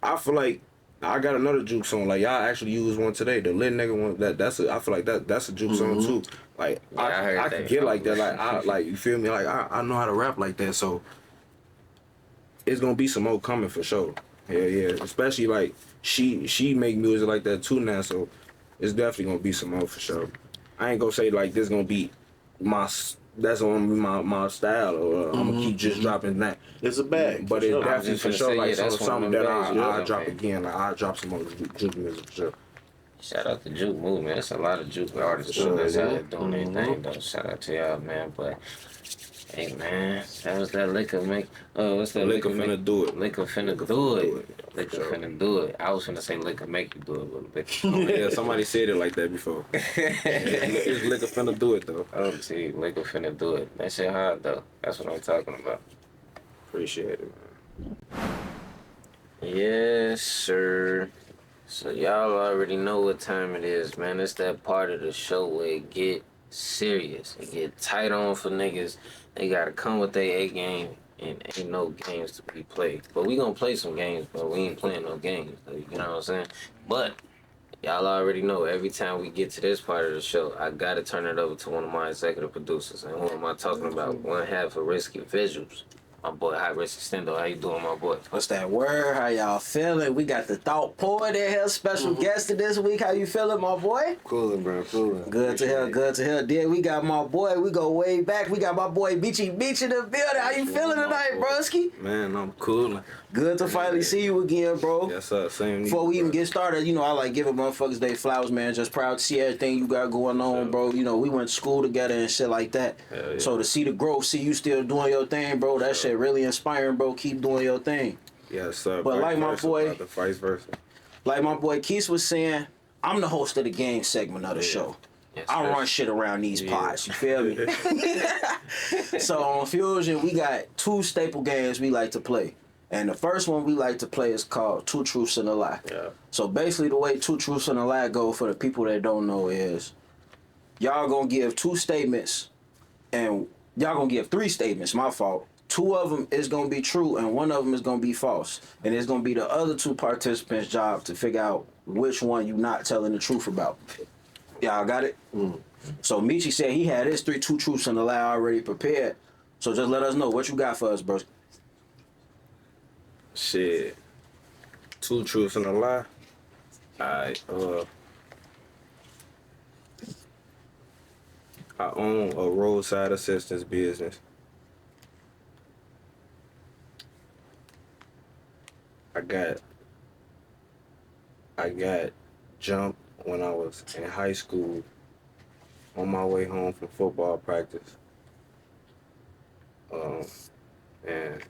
I feel like I got another juke song. Like y'all actually used one today. The lit nigga one. I feel like that's a juke song too. Like Yeah, I heard I that. can get like that. Like I like you feel me. Like I know how to rap like that. So it's gonna be some more coming for sure. Yeah. Especially like she make music like that too now. So it's definitely gonna be some more for sure. I ain't gonna say like this gonna be that's gonna be my style or I'm gonna keep just dropping that. It's a bag. But for it's sure. definitely just for finna sure say, like yeah, that's something one of that them days, I'll yeah, drop man. again. Like I'll drop some more juke music for sure. Shout out to Juke Movement. There's a lot of Juke artists that's out there doing their thing, though. Shout out to y'all, man. But, hey, man, that was that liquor make. What's that Liquor finna make? do it. Liquor finna do it. Liquor finna do it. I was finna say liquor make you do it a little bit. Yeah, somebody said it like that before. It's liquor finna do it though. Oh, see, liquor finna do it. That shit hard, though. That's what I'm talking about. Appreciate it, man. Yes, sir. So y'all already know what time it is, man. It's that part of the show where it get serious. It get tight on for niggas. They gotta come with their A game, and ain't no games to be played. But we gonna play some games, but we ain't playing no games. You know what I'm saying? But y'all already know every time we get to this part of the show, I gotta turn it over to one of my executive producers. And who am I talking about? One half of Risky Visuals. My boy, High Risk Extendo. How you doing, my boy? What's that word? How y'all feeling? We got the Thought Poet in here, special guest this week. How you feeling, my boy? Cooling, bro. Cooling. Good to hear, good to hear. Then we got my boy, we go way back. We got my boy Meechi Meech in the building. How you feeling tonight, broski? Man, I'm cool. Good to finally see you again, bro. Yes, sir. Same. Before we even get started, you know, I like giving motherfuckers their flowers, man. Just proud to see everything you got going on, bro. You know, we went to school together and shit like that. Hell yeah. So to see the growth, see you still doing your thing, bro, that shit really inspiring, bro. Keep doing your thing. Yes, sir. But like my boy- the vice versa. Like my boy Keese was saying, I'm the host of the game segment of the show. Yes, I sir. run shit around these pods, you feel me? So on Fusion, we got two staple games we like to play. And the first one we like to play is called Two Truths and a Lie. Yeah. So basically the way Two Truths and a Lie go for the people that don't know is y'all gonna give two statements and y'all gonna give three statements, my fault. Two of them is gonna be true and one of them is gonna be false. And it's gonna be the other two participants' job to figure out which one you not telling the truth about. Y'all got it? So Meechi said he had his two truths and a lie already prepared. So just let us know what you got for us, bro. Shit. Two truths and a lie. I own a roadside assistance business. I got jumped when I was in high school on my way home from football practice. And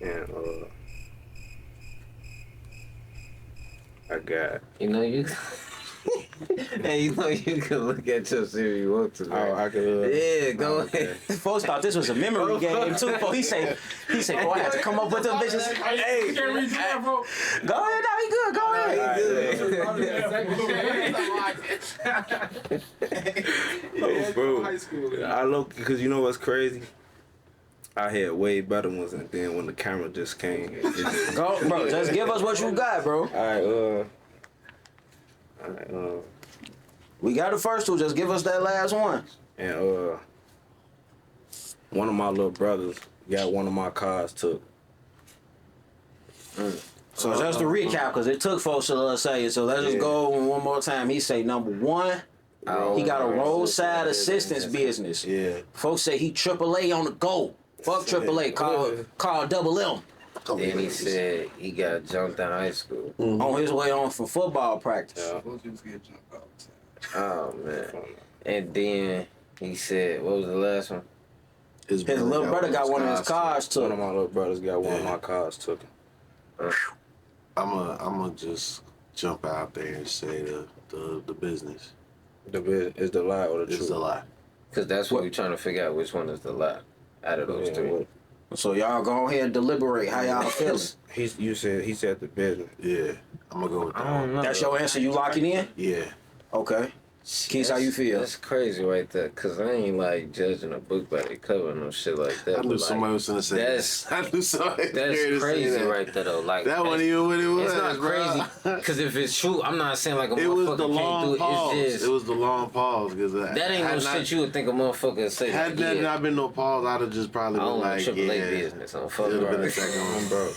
And I got. You know you. And you know you can look at your shit if you want to. Oh, I could. Yeah, go ahead. Folks thought this was a memory game too. He say, boy, I had to come up with them bitches. Hey, Go ahead, now he good. Go ahead. Oh, bro. I look because you know what's crazy. I had way better ones, and then when the camera just came, it just, Go, bro. Just give us what you got, bro. all right, We got the first two. Just give us that last one. and one of my little brothers got one of my cars took. So just to recap, because it took folks to say it. So let's just go one more time. He say number one, he got a roadside assistance business. Yeah. Folks say he AAA on the go. Fuck AAA. Call Double M. Then he said he got jumped out of high school. On his way on from football practice. Oh man. And then he said, what was the last one? His little brother got one of his cars One took. of my little brothers got one of my cars took. I'ma just jump out there and say the business. Is the lie or the truth? It's a lie. Because that's what we're trying to figure out which one is the lie out of those three. So y'all go ahead and deliberate how y'all feeling. He said the business. Yeah. I'm gonna go with that. I don't know. That's your answer. You lock it in? Yeah. Okay. Keese, how you feel? That's crazy right there, because I ain't like judging a book by the cover and no shit like that. I knew but, somebody like, was gonna say that's- that. I knew somebody. That's was gonna say crazy that. right there though. Like That wasn't even what it was. It's not bro. crazy because if it's true, I'm not saying like a It was motherfucker the can't long do it. pause. It's just It was the long pause because that ain't no shit you would think a motherfucker would say. Had Like, that yeah, not been no pause, I'd have just probably I been own like, AAA yeah. business on fuck It'd have been a right. second one, bro.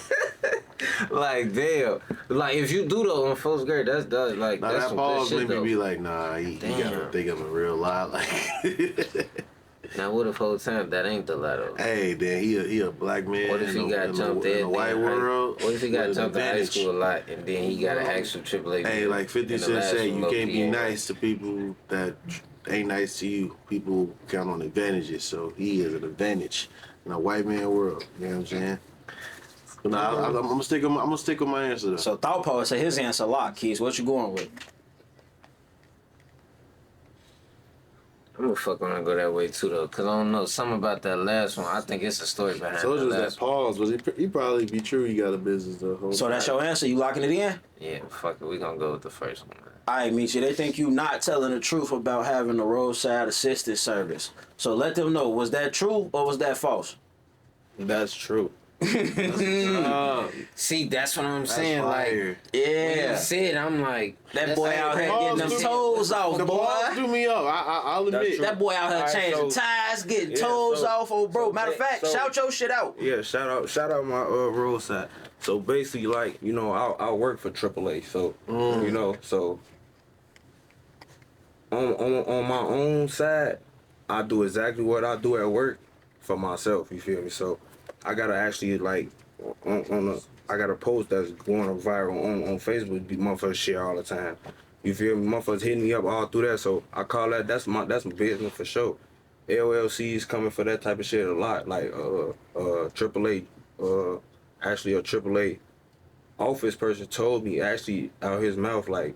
Like damn, like if you do though in first grade, that's like Now that's that some pause good shit made me though. be like, nah, he got to Damn. think of a real lie. Like, Now what if whole time that ain't the lie though? hey, then he a black man. What if he got jumped in in the white world? What if he got with an jumped in high advantage. school a lot and then he got an actual AAA? Hey, like 50 and the Cent last said, one you low can't key be ain't nice to people that ain't nice to you. People count on advantages, so he is an advantage in a white man world. You know what I'm saying? But nah, I'm gonna stick with my answer though. So Thought Poet said his answer lock. Keese, what you going with? I'm gonna fuck around and go that way too though, cause I don't know something about that last one. I think it's a story behind So the it was that last one. pause. Was he probably be true? He got a business the whole So that's time. your answer. You locking it in? Yeah, fuck it. We gonna go with the first one. Man. All right, Meechi, they think you not telling the truth about having a roadside assistance service. So let them know, was that true or was that false? That's true. See, that's what I'm saying. Like fire. when Yeah. you said, I'm like That boy out here Pause getting them threw- toes off, The pause boy. threw me off. I'll admit. true. That boy out here Alright, changing so- tires, getting yeah, toes so- off, oh bro. so Matter of ba- fact, so- shout your shit out. Yeah, shout out my roadside. So basically, like, you know, I work for AAA, so you know, so on my own side, I do exactly what I do at work for myself. You feel me? So I gotta actually like I got a post that's going viral on Facebook. Motherfuckers share all the time. You feel me? Motherfuckers hitting me up all through that. So I call that's my business for sure. LLCs coming for that type of shit a lot. Like AAA, actually a AAA office person told me actually out his mouth, like,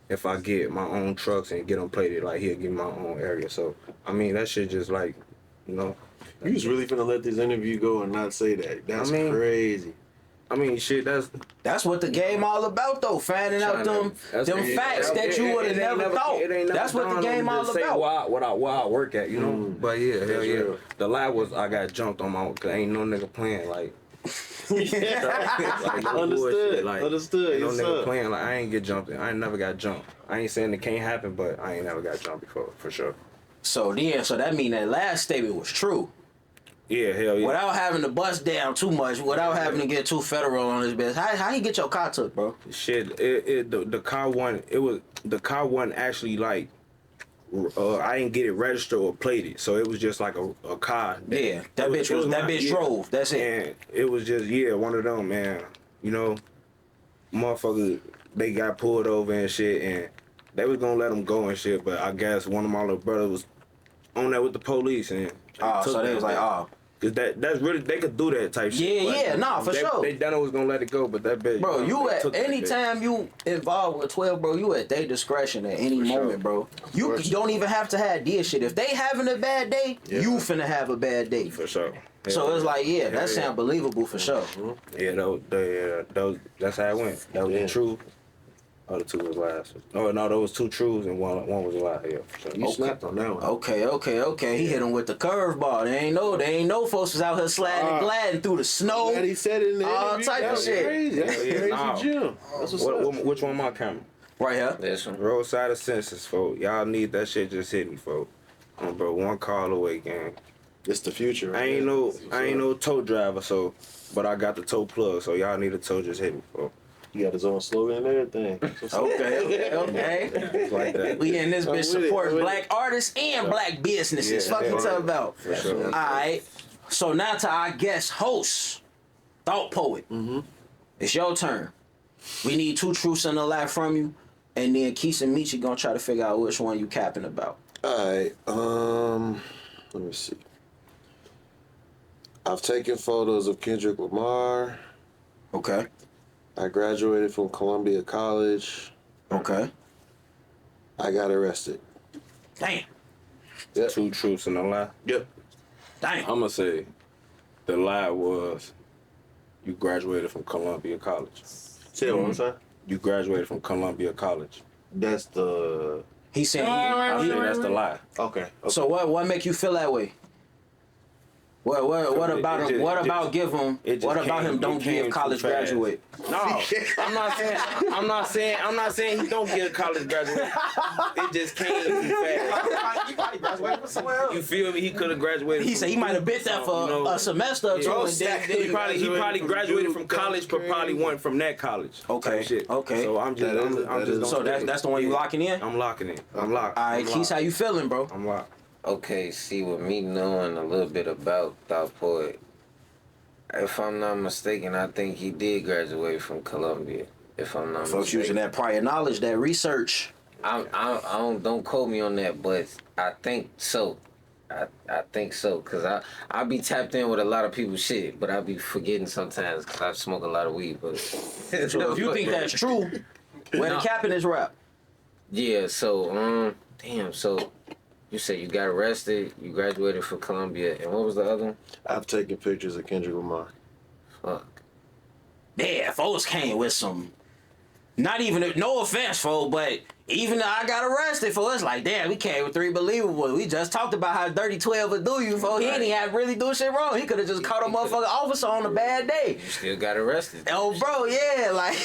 if I get my own trucks and get them plated, like, he'll give me my own area. So I mean, that shit just like, you know. You was really finna let this interview go and not say that. That's crazy. I mean, shit, That's what the game all about, though. Finding out them facts that you would have never thought. That's what the game all about. Where I work at, you know. But yeah, hell yeah. real. The lie was I got jumped on my. Cause ain't no nigga playing like. like no bullshit, like, Understood. ain't no Yes, nigga sir. playing like I ain't get jumped. I ain't never got jumped. I ain't saying it can't happen, but I ain't never got jumped before for sure. So that mean that last statement was true. Yeah, hell yeah. Without having to bust down too much, without having to get too federal on his business. How you get your car took, bro? Shit, the car wasn't actually like. I didn't get it registered or plated, so it was just like a car. Yeah, that bitch drove. That's it. And it was just one of them, man. You know, motherfuckers, they got pulled over and shit, and they was gonna let them go and shit. But I guess one of my little brothers was on that with the police, and So they was like, Cause that's really they could do that type shit. Yeah, nah, for sure. They done was gonna let it go, but that bitch. Bro, you they at took that anytime you involved with 12, bro, you at their discretion at any moment, bro. You don't even have to have dear shit. If they having a bad day, you finna have a bad day. bitch. For sure. So it's like, that sound believable for sure. Yeah, those that's how it went. That was the truth. Other two was lies. Oh no, those was two truths and one was a lie. Yeah, for sure. You snapped on that one. Okay. He hit him with the curveball. They ain't no folks was out here sliding and gliding through the snow. Glad he said it in the all interview. type of That's shit. Crazy. That's Yeah, crazy, nah. Jim. That's what's up. Which one my camera? Right here. This one. Roadside assistance, folks. Y'all need that shit. Just hit me, folks. Bro, one call away, gang. It's the future. I ain't no tow driver, so but I got the tow plug, so y'all need a tow. Just hit me, folks. He got his own slogan and everything. Okay. It's like that. We in this bitch I'm with it, supporting I'm with black artists and black businesses. Yeah, Fuck you yeah. talking about. For sure. Alright. So now to our guest host, Thought Poet. It's your turn. We need 2 truths and a lie from you. And then Keese and Meechi gonna try to figure out which one you capping about. Alright, let me see. I've taken photos of Kendrick Lamar. Okay. I graduated from Columbia College. Okay. I got arrested. Damn. Yep. 2 truths and a lie. Yep. Damn. I'm gonna say the lie was you graduated from Columbia College. Say it one more time. You graduated from Columbia College. That's the. He said I'm saying that's the lie. Okay. So what make you feel that way? What about him? What about give him? What about him? Don't give college graduate. No, I'm not saying he don't get a college graduate. It just came too fast. He probably graduated from somewhere else. You feel me? He could have graduated. He said he might have been there for a semester or two. Yeah. And then He probably graduated from college, but probably wasn't from that college. Okay, Type shit. okay. So I'm just. So that's the one you locking in. I'm locking in. I'm locked. All right, Keese, how you feeling, bro? I'm locked. Okay, see, with me knowing a little bit about Thought Poet, if I'm not mistaken, I think he did graduate from Columbia. If I'm not Folks mistaken. using that prior knowledge, that research. I don't quote me on that, but I think so. I think so, cause I be tapped in with a lot of people's shit, but I be forgetting sometimes cause I smoke a lot of weed. But So if you think that's true, where the cap in this rap? yeah, so damn, so you said you got arrested, you graduated from Columbia, and what was the other one? I've taken pictures of Kendrick Lamar. Fuck. Yeah, folks came with some. Not even, no offense, folks, but even though I got arrested, folks, it's like, damn, we came with 3 believable. We just talked about how Dirty 12 would do you, folks. He ain't even have really do shit wrong. He could have just caught a motherfucking officer on a bad day. You still got arrested. Oh, bro, yeah, like.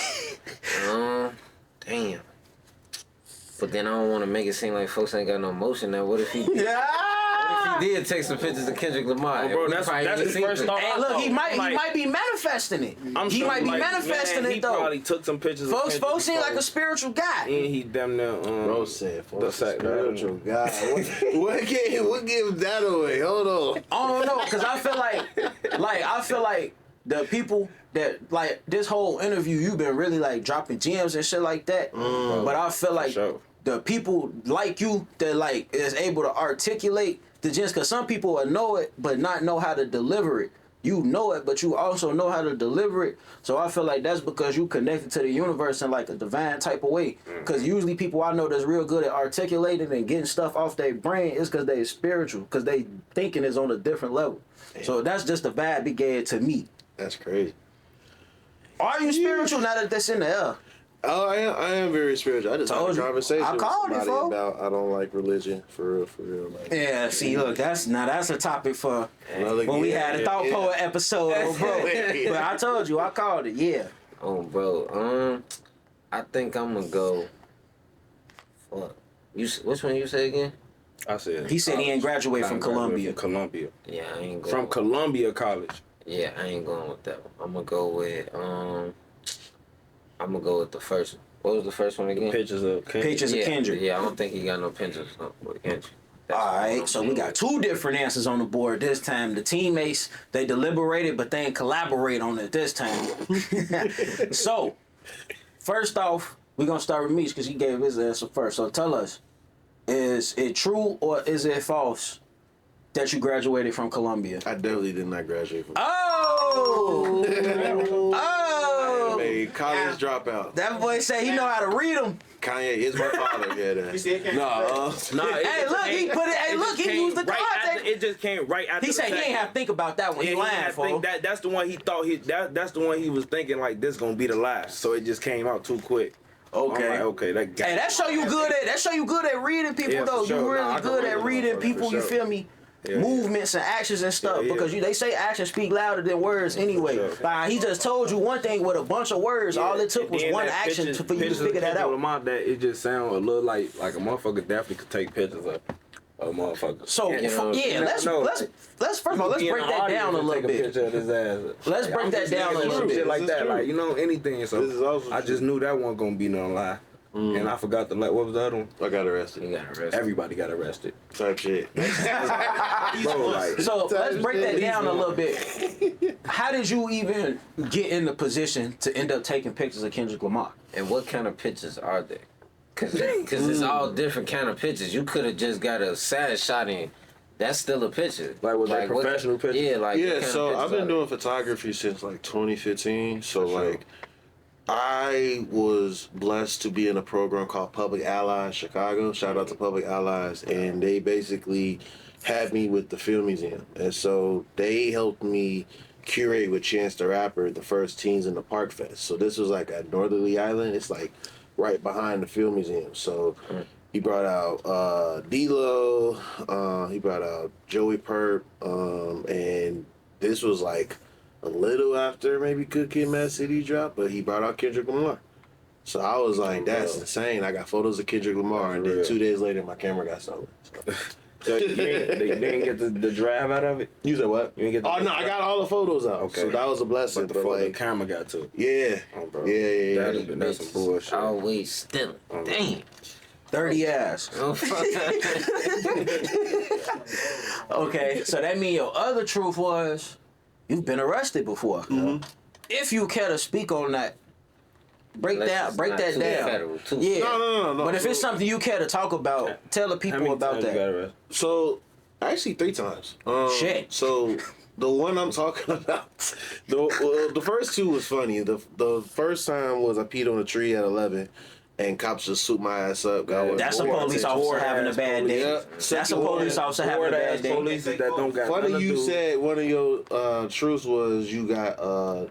Damn. But then I don't want to make it seem like folks ain't got no motion now. What if he Yeah. He did take some pictures of Kendrick Lamar. bro, We that's probably the ain't seen first them. thought. Hey, look, he might be manifesting it. He might be manifesting He it though. probably took some pictures. Folks seem like a spiritual guy. And he damn near Rose said, the sack spiritual God. What gives that away? Hold on. I don't know, cause I feel like the people that like this whole interview, you've been really like dropping gems and shit like that. But I feel like sure. the people like you that like is able to articulate the gems, cause some people will know it but not know how to deliver it. You know it, but you also know how to deliver it. So I feel like that's because you connected to the universe in like a divine type of way. Because usually people I know that's real good at articulating and getting stuff off their brain is because they spiritual, because they thinking is on a different level. So that's just the vibe he gave to me. That's crazy. Are you spiritual now that that's in the air? Oh, I am very spiritual. I just had a Told you. conversation I with called it, somebody fo. about I don't like religion for real. Like, Yeah, see, look, that's a topic for Another- when we yeah, had a yeah, Thought yeah. Poet episode, oh, bro. Yeah. But I told you, I called it, yeah. Oh, bro. I think I'm gonna go. Fuck. Which one you say again? I said He said he ain't graduate from Columbia. From Columbia. Yeah, I ain't going. From Columbia College. Yeah, I ain't going with that one. I'm gonna go with the first one. What was the first one again? Pictures of Kendrick. Pictures of Yeah, Kendrick. Yeah, I don't think he got no pictures with Kendrick. That's All what I'm right, so we got 2 different answers on the board this time. The teammates, they deliberated, but they ain't collaborate on it this time. So, first off, we're going to start with Meech because he gave his answer first. So tell us, is it true or is it false that you graduated from Columbia? I definitely did not graduate from. Oh! Oh! Hey, college dropout. That boy say he know how to read them. Kanye is my father. Yeah, that. No. Hey, look, he put it. Hey, look, he used the context. It just came right after. He said he ain't have to think about that one. He lying for. That's the one he thought that's the one he was thinking like this gonna be the last. So it just came out too quick. Okay. Like, okay, that got Hey, that show you good at reading people Yeah, though. for sure. You Nah, really I can good read at it, reading for people. You sure. feel me? Yeah, Movements and actions and stuff Yeah, because they say actions speak louder than words anyway. sure. Like, he just told you one thing with a bunch of words. All it took was one action for you to figure that out. That it just sound a little like a motherfucker definitely could take pictures of a motherfucker. So let's first of all let's break that down a little bit. Let's break that down a little Shit bit. like that, like anything. So This is also I just knew that wasn't gonna be no lie, and I forgot what was the other one? I got arrested. You got arrested. Everybody got arrested, Type shit. bro. Like So let's break that down a little bit. How did you even get in the position to end up taking pictures of Kendrick Lamar? And what kind of pictures are they? Cause it's all different kind of pictures. You could have just got a sad shot in. That's still a picture. Like, was that professional pictures? Yeah, like what Yeah, kind of so pictures I've been are doing photography since like 2015. So For sure. like, I was blessed to be in a program called Public Allies Chicago. Shout out to Public Allies, and they basically had me with the Film Museum, and so they helped me curate with Chance the Rapper the first Teens in the Park Fest. So this was like at Northerly Island. It's like right behind the Film Museum. So he brought out D-Lo, he brought out Joey Perp, and this was like a little after maybe Good Kid, Mad City dropped, but he brought out Kendrick Lamar. So I was like, that's insane. I got photos of Kendrick Lamar, and then 2 days later my camera got stolen. So you didn't get the drive out of it? You said what? You didn't get the Oh no, I got all the photos out. Okay. So that was a blessing. But But, the like, camera got to it. yeah. Oh, bro. Yeah. That's some bullshit. always stealing. Damn. Dirty ass. Oh, fuck. Okay, so that means your other truth was you've been arrested before. If you care to speak on that, break Unless that it's down. not too federal, too. Yeah. No. But if it's something you care to talk about, tell the How people many about times you got that. arrested? So actually 3 times. Shit. So the one I'm talking about, the first 2 was funny. The first time was I peed on a tree at 11, and cops just swooped my ass up. That's a police officer having a bad day. Yeah. That's a police officer having a bad day. Police that don't got Funny nothing to you do. said one of your truths was you got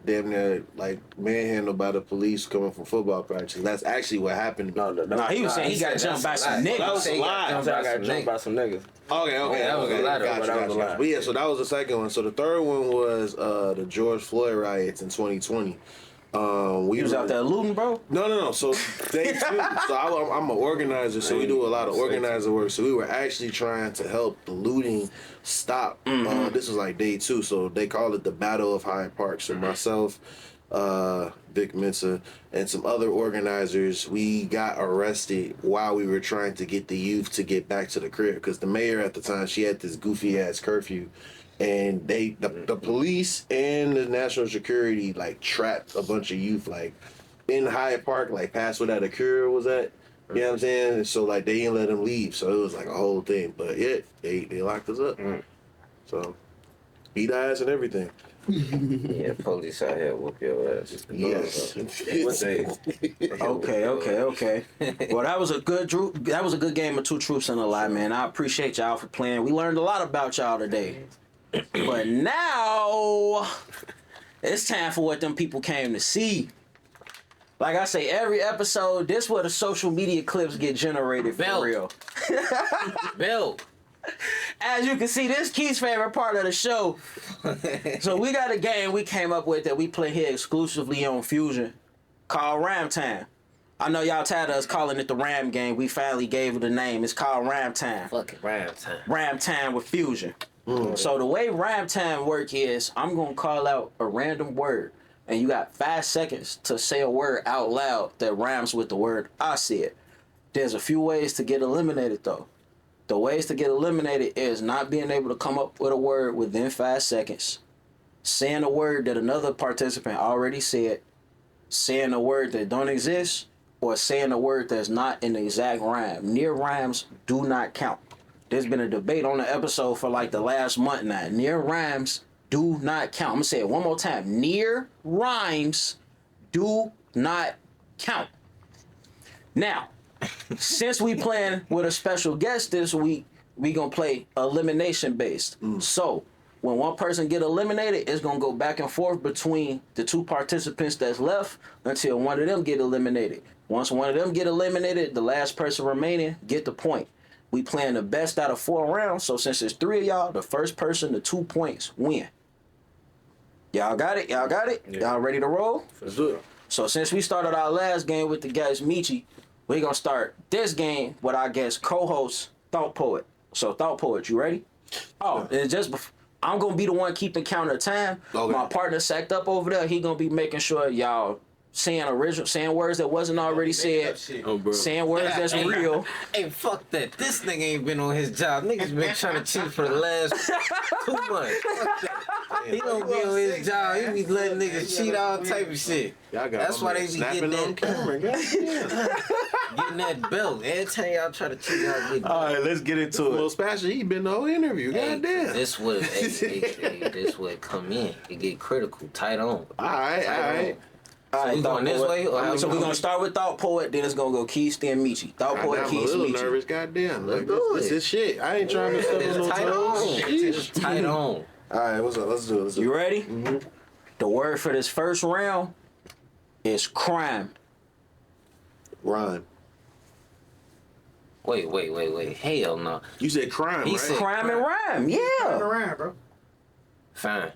damn near like manhandled by the police coming from football practice. That's actually what happened. No, No, he was saying he got jumped by some That niggas. was a lie. I got jumped by some niggas. Okay, that was a lie, though, Gotcha, but that was a lie. But yeah, so that was the second one. So the third one was the George Floyd riots in 2020. We He was out there looting, bro. No. So day 2. So I'm an organizer, so we do a lot of organizer work. So we were actually trying to help the looting stop. This was like day 2, so they call it the Battle of Hyde Park. So myself, Vic Mensa, and some other organizers, we got arrested while we were trying to get the youth to get back to the crib because the mayor at the time, she had this goofy ass curfew. And the police and the national security like trapped a bunch of youth like in Hyde Park, like past where that Acura was at. You know what I'm saying? And so like they didn't let them leave, so it was like a whole thing. But yeah, they locked us up. So beat our ass and everything. Yeah, police out here whoop your ass. Yes. Okay. Well, that was a good game of 2 truths and a lie, man. I appreciate y'all for playing. We learned a lot about y'all today. But now it's time for what them people came to see. Like I say, every episode, this where the social media clips get generated for Belt. real. Bill. As you can see, this Keith's favorite part of the show. So we got a game we came up with that we play here exclusively on Fusion called Ram Time. I know y'all tired of us calling it the Ram game. We finally gave it a name. It's called Ram Time. Fucking Ram Time. Ram Time with Fusion. So the way Ram Time work is I'm going to call out a random word. And you got 5 seconds to say a word out loud that rhymes with the word I said. There's a few ways to get eliminated though. The ways to get eliminated is not being able to come up with a word within 5 seconds, saying a word that another participant already said, saying a word that don't exist, or saying a word that's not in the exact rhyme. Near rhymes do not count. there's been a debate on the episode for like the last month now. Near rhymes do not count. I'm gonna say it one more time. Near rhymes do not count. Now, since we playing with a special guest this week, we gonna play elimination based. So when one person get eliminated, it's gonna go back and forth between the two participants that's left until one of them get eliminated. Once one of them get eliminated, the last person remaining get the point. We playing the best out of 4 rounds, so since it's 3 of y'all, the first person to 2 points win. Y'all got it? Y'all got it? Y'all ready to roll? Let's do it. So since we started our last game with the guest Meechi, we're gonna start this game with our guest co-host, Thought Poet. So Thought Poet, you ready? Oh, and just I'm gonna be the one keeping count of time. Okay. My partner sacked up over there. He gonna be making sure y'all saying words that wasn't already said, saying words that's real. Hey, fuck that. This nigga ain't been on his job. Niggas been trying to cheat for the last 2 months. Fuck that. He don't be on his job. He be letting niggas cheat all type of shit. That's why they be getting on camera. getting that belt. Every time y'all try to cheat, y'all get All right, let's get into it. Most passion, he been the whole interview. Hey, Goddamn. this would come in. It get critical. Tight on. All right. All right, we going this way? Or how so we're gonna start with Thought Poet, then it's gonna go Keese, then Meechi. Thought Poet, I'm a Keese, little Meechi. nervous. Goddamn. Let's Like, do this it. is shit. I ain't trying to step on It's no tight on. toes. It's Sheesh. tight on. All right, what's up? Let's do it. You ready? The word for this first round is crime. Rhyme. Wait. Hell no. You said crime, He right? said- Crime and rhyme, yeah. Around, bro. Fine.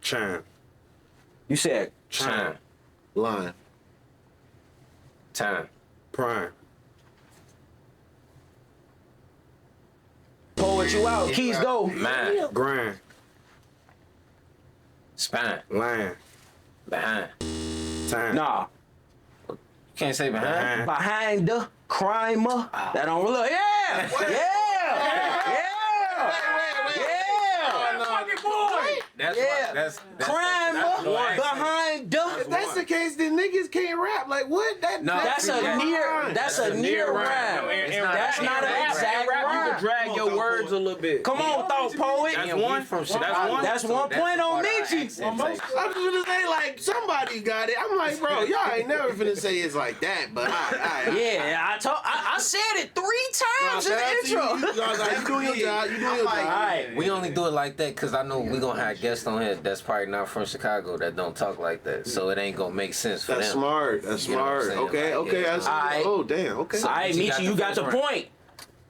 Chime. You said Time. Line. Time. Prime. Poet, you out. Keys, go. Mind. Grind. Spine. Line. Behind. Time. Nah. You can't say behind. Behind the crimer. That don't look. Yeah. That's Yeah. why. That's Crimer no accent. behind the. If that's the case, then niggas can't rap. Like, what? That's a near. That's a near rhyme. That's not an exact You can rhyme. drag your words a little bit. Come on, Thought Poet. That's one. That's 1 point on Meechi. I'm just gonna say, like, somebody got it. I'm like, bro, y'all ain't never finna say it's like that, but Yeah, I said it 3 times in the intro. You doing your job. You doing your job. Alright. We only do it like that because I know we gonna have guests on here that's probably not from Chicago that don't talk like that, so it ain't gonna make sense for That's them. smart. That's You know what I'm smart. saying? Okay. Like, I see. Alright. Oh, damn. Okay. All right, You Meechi, got you the got the first round. point.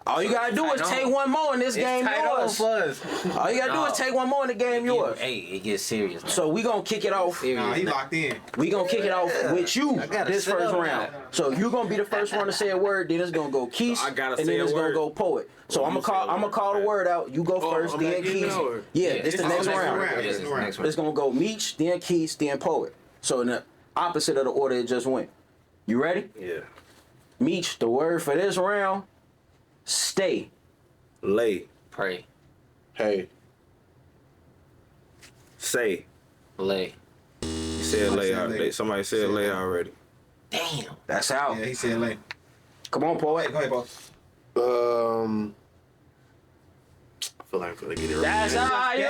All you gotta do is tight take on. one more and this game Tight on yours. for us. All you gotta do is take one more and the game yours. Hey, it gets serious. Now. So we gonna kick it off. Serious now. locked in. We gonna kick it off with you gotta this sit first up round. now. So you gonna be the first one to say a word. Then it's gonna go Keese, So I gotta and say then a it's gonna word. go Poet. So I'm gonna call the word out. You go first, I'm then back in Keese. now, or? Yeah, this the next round. Yeah, this is the next round. It's gonna go Meech, then Keese, then Poet. So in the opposite of the order it just went. You ready? Yeah. Meech, the word for this round, stay. Lay. Pray. Hey. Say. Lay. You said lay already. Somebody said lay already. Damn. That's out. Yeah, he said late. Come on, Poet. Go ahead, boss. I feel like I'm gonna get it right. That's how yo.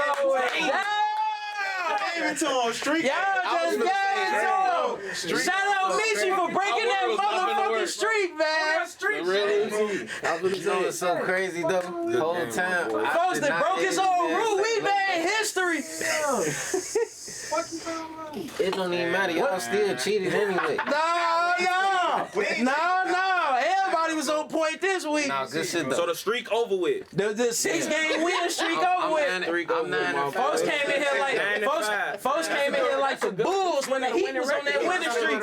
Yeah. Even to him, street. Y'all just gave it to him. Shout out Meechi for breaking that motherfucking street, man. Really? I was You know what's so crazy though? The whole time. Folks that broke his own rule, we made history. It don't even matter. Y'all still cheated anyway. No. Everybody was on point this week. Nah, good shit though. So the streak over with. The 6-game winning streak over with. I'm 9 Folks came in here like folks came in here like the Bulls when the Heat was on that winning streak.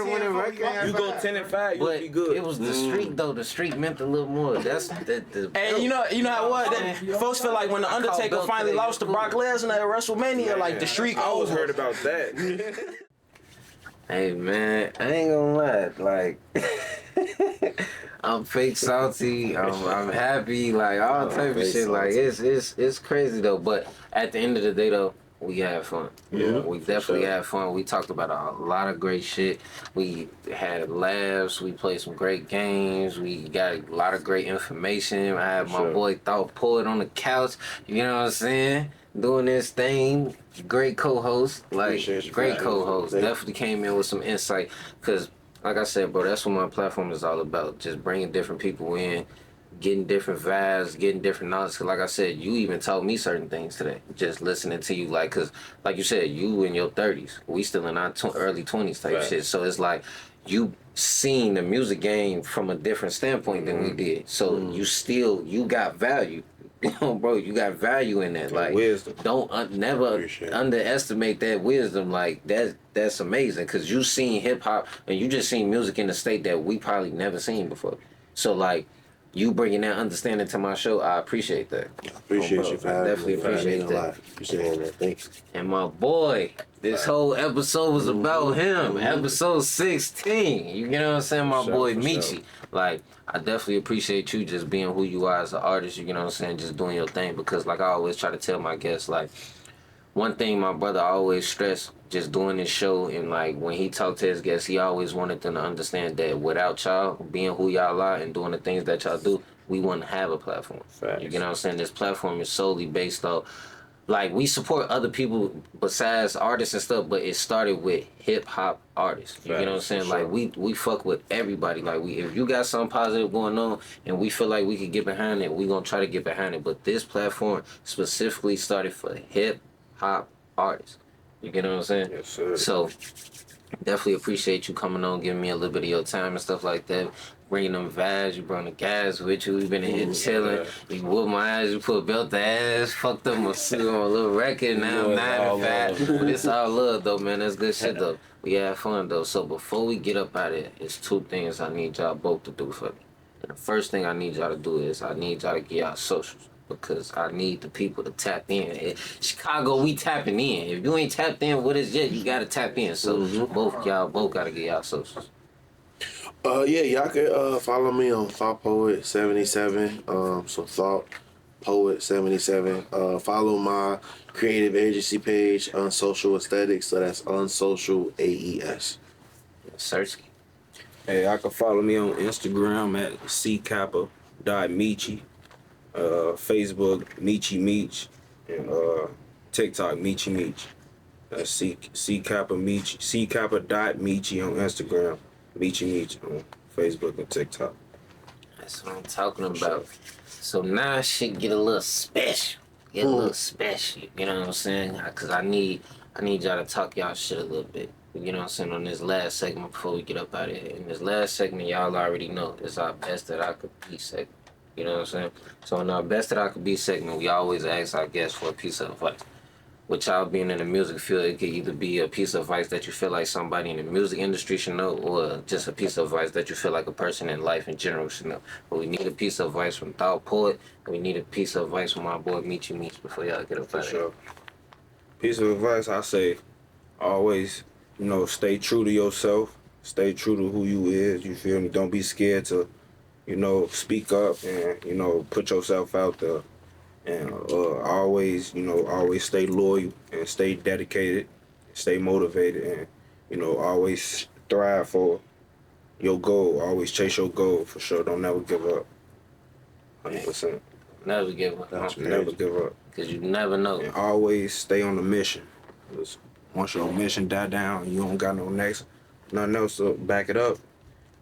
You go 10-5, you'll But be good. it was the streak though. The streak meant a little more. That's the. And you know how what? Folks feel like when the Undertaker finally lost to Brock Lesnar at WrestleMania, like the streak I always over. heard about that. Hey man, I ain't gonna lie. Like, I'm fake salty. I'm happy. Like all type of shit. Like it's crazy though. But at the end of the day though, we had fun. Yeah, We for definitely sure. had fun. We talked about a lot of great shit. We had laughs. We played some great games. We got a lot of great information. I had my sure. boy Thought Poet on the couch. You know what I'm saying? Doing this thing. Great co-host. Like, Appreciate you, great man. co-host. Thank you. Definitely came in with some insight. Because, like I said, bro, that's what my platform is all about. Just bringing different people in, getting different vibes, getting different knowledge. 'Cause like I said, you even taught me certain things today. Just listening to you, like, cause like you said, you in your 30s, we still in our early 20s type Right. shit. So it's like you seen the music game from a different standpoint than we did. So you got value. You know, bro, you got value in that. Like, wisdom. don't never Appreciate it. underestimate that wisdom. Like that's amazing. Cause you seen hip hop and you just seen music in a state that we probably never seen before. So like, you bringing that understanding to my show, I appreciate that. Appreciate bro, you for I having definitely me. appreciate Ain't gonna lie. that. You saying that? Thank you. And my boy, this whole episode was about him. Episode 16. You know what I'm saying? My sure, boy for Meechi. sure. Like, I definitely appreciate you just being who you are as an artist, you know what I'm saying? Just doing your thing. Because like I always try to tell my guests, like, one thing my brother always stressed just doing this show, and like when he talked to his guests, he always wanted them to understand that without y'all being who y'all are and doing the things that y'all do, we wouldn't have a platform. Facts. You know what I'm saying? This platform is solely based off, like, we support other people besides artists and stuff, but it started with hip hop artists. You know what I'm Facts, saying? for Like we fuck with everybody. Like if you got something positive going on and we feel like we could get behind it, we gonna try to get behind it. But this platform specifically started for hip hop artists. You get what I'm saying? Yes, sir. So definitely appreciate you coming on, giving me a little bit of your time and stuff like that. Bringing them vibes, you brought the guys with you. We've been in here chilling. You whooped my ass, you put belt the ass, fucked up my suit on a little record. Now I'm 9 to 5. But it's all love though, man. That's good shit though. We had fun though. So before we get up out of here, it's 2 things I need y'all both to do for me. And the first thing I need y'all to do is I need y'all to get y'all socials. Because I need the people to tap in. Chicago, we tapping in. If you ain't tapped in with us yet, you gotta tap in. So both gotta get y'all socials. Yeah, y'all can follow me on Thought Poet 77. So Thought Poet 77. Follow my creative agency page, Unsocial Aesthetics. So that's Unsocial AES. Search. Hey, I can follow me on Instagram at ckappa.meechi, Facebook Meechi Meech, and TikTok Meechi Meech. That's ckappa.meechi on Instagram, Meechi Meech on Facebook and TikTok. That's what I'm talking about. So now shit get a little special. You know what I'm saying? Cause I need y'all to talk y'all shit a little bit. You know what I'm saying? On this last segment before we get up out of here. In this last segment, y'all already know it's our best that I could be segment. You know what I'm saying? So in our best that I could be segment, we always ask our guests for a piece of advice. With y'all being in the music field, it could either be a piece of advice that you feel like somebody in the music industry should know, or just a piece of advice that you feel like a person in life in general should know. But we need a piece of advice from Thought Poet, and we need a piece of advice from my boy Meechi Meech before y'all get up out of here. Sure. Piece of advice I say, always, stay true to yourself, stay true to who you is. You feel me? Don't be scared to, speak up and put yourself out there. And always stay loyal and stay dedicated, stay motivated, and always strive for your goal. Always chase your goal for sure. Don't never give up. 100%. Never give up. Never give up. Because you never know. And always stay on the mission. 'Cause once your mission die down, you don't got nothing else to back it up,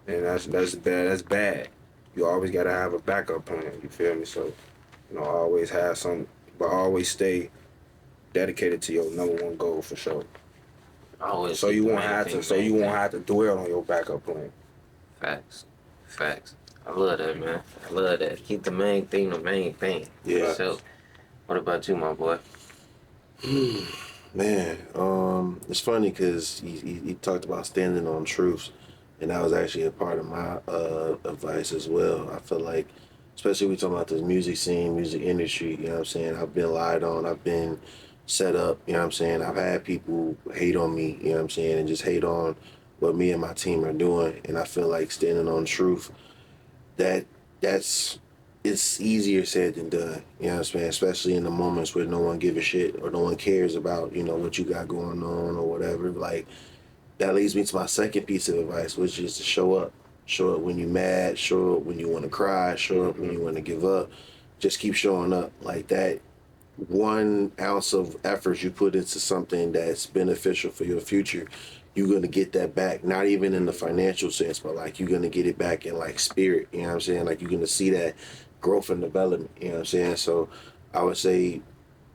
and that's bad. That's bad. You always gotta have a backup plan. You feel me? So. Always have some, but always stay dedicated to your #1 goal for sure. Always. So you won't have to dwell on your backup plan. Facts. I love that, man. I love that. Keep the main thing the main thing. Yeah. So, what about you, my boy? Man, it's funny because he talked about standing on truth, and that was actually a part of my advice as well. I feel like, especially we talking about this music scene, music industry, you know what I'm saying? I've been lied on, I've been set up, you know what I'm saying? I've had people hate on me, you know what I'm saying, and just hate on what me and my team are doing. And I feel like standing on truth, that's it's easier said than done. You know what I'm saying? Especially in the moments where no one give a shit or no one cares about, you know, what you got going on or whatever. Like, that leads me to my second piece of advice, which is to show up. Show up when you're mad, show up when you want to cry, show up when you want to give up. Just keep showing up. Like, that 1 ounce of effort you put into something that's beneficial for your future, you're going to get that back. Not even in the financial sense, but like, you're going to get it back in like spirit. You know what I'm saying? Like, you're going to see that growth and development. You know what I'm saying? So I would say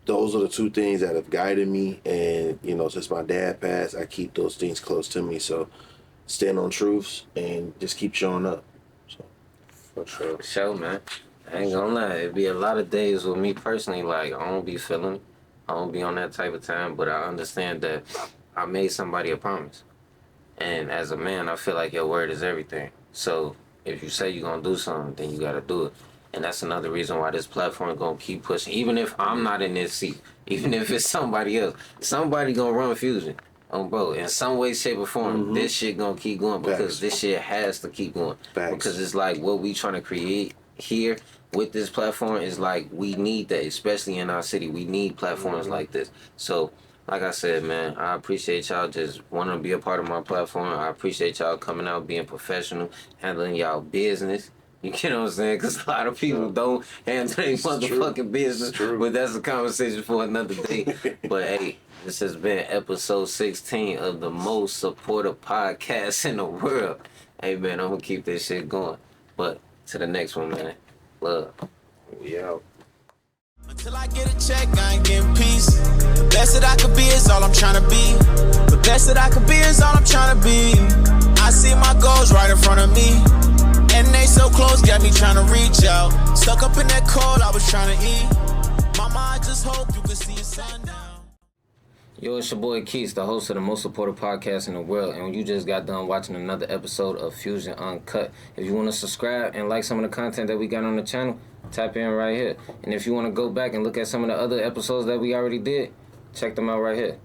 those are the 2 things that have guided me. And, you know, since my dad passed, I keep those things close to me. So stand on truths and just keep showing up. So For sure, man. I ain't gonna lie, it be a lot of days with me personally, like, I don't be feeling it. I don't be on that type of time, but I understand that I made somebody a promise. And as a man, I feel like your word is everything. So if you say you're gonna do something, then you gotta do it. And that's another reason why this platform gonna keep pushing. Even if I'm not in this seat, even if it's somebody else, somebody gonna run Fusion. Bro, in some way, shape, or form, this shit gonna keep going because this shit has to keep going. Because it's like what we trying to create here with this platform is like, we need that, especially in our city. We need platforms like this. So, like I said, man, I appreciate y'all just wanting to be a part of my platform. I appreciate y'all coming out, being professional, handling y'all business. You know what I'm saying? Because a lot of people don't handle their motherfucking business. But that's a conversation for another day. But hey, this has been episode 16 of the most supportive podcast in the world. Hey, man, I'm going to keep this shit going. But to the next one, man. Love. We out. Until I get a check, I ain't getting peace. The best that I could be is all I'm trying to be. The best that I could be is all I'm trying to be. I see my goals right in front of me. And they so close, got me trying to reach out. Stuck up in that cold, I was trying to eat. Mama, I just hope you can see your sundown. Yo, it's your boy Keese, the host of the most supported podcast in the world, and you just got done watching another episode of Fusion Uncut. If you want to subscribe and like some of the content that we got on the channel, tap in right here. And if you want to go back and look at some of the other episodes that we already did, check them out right here.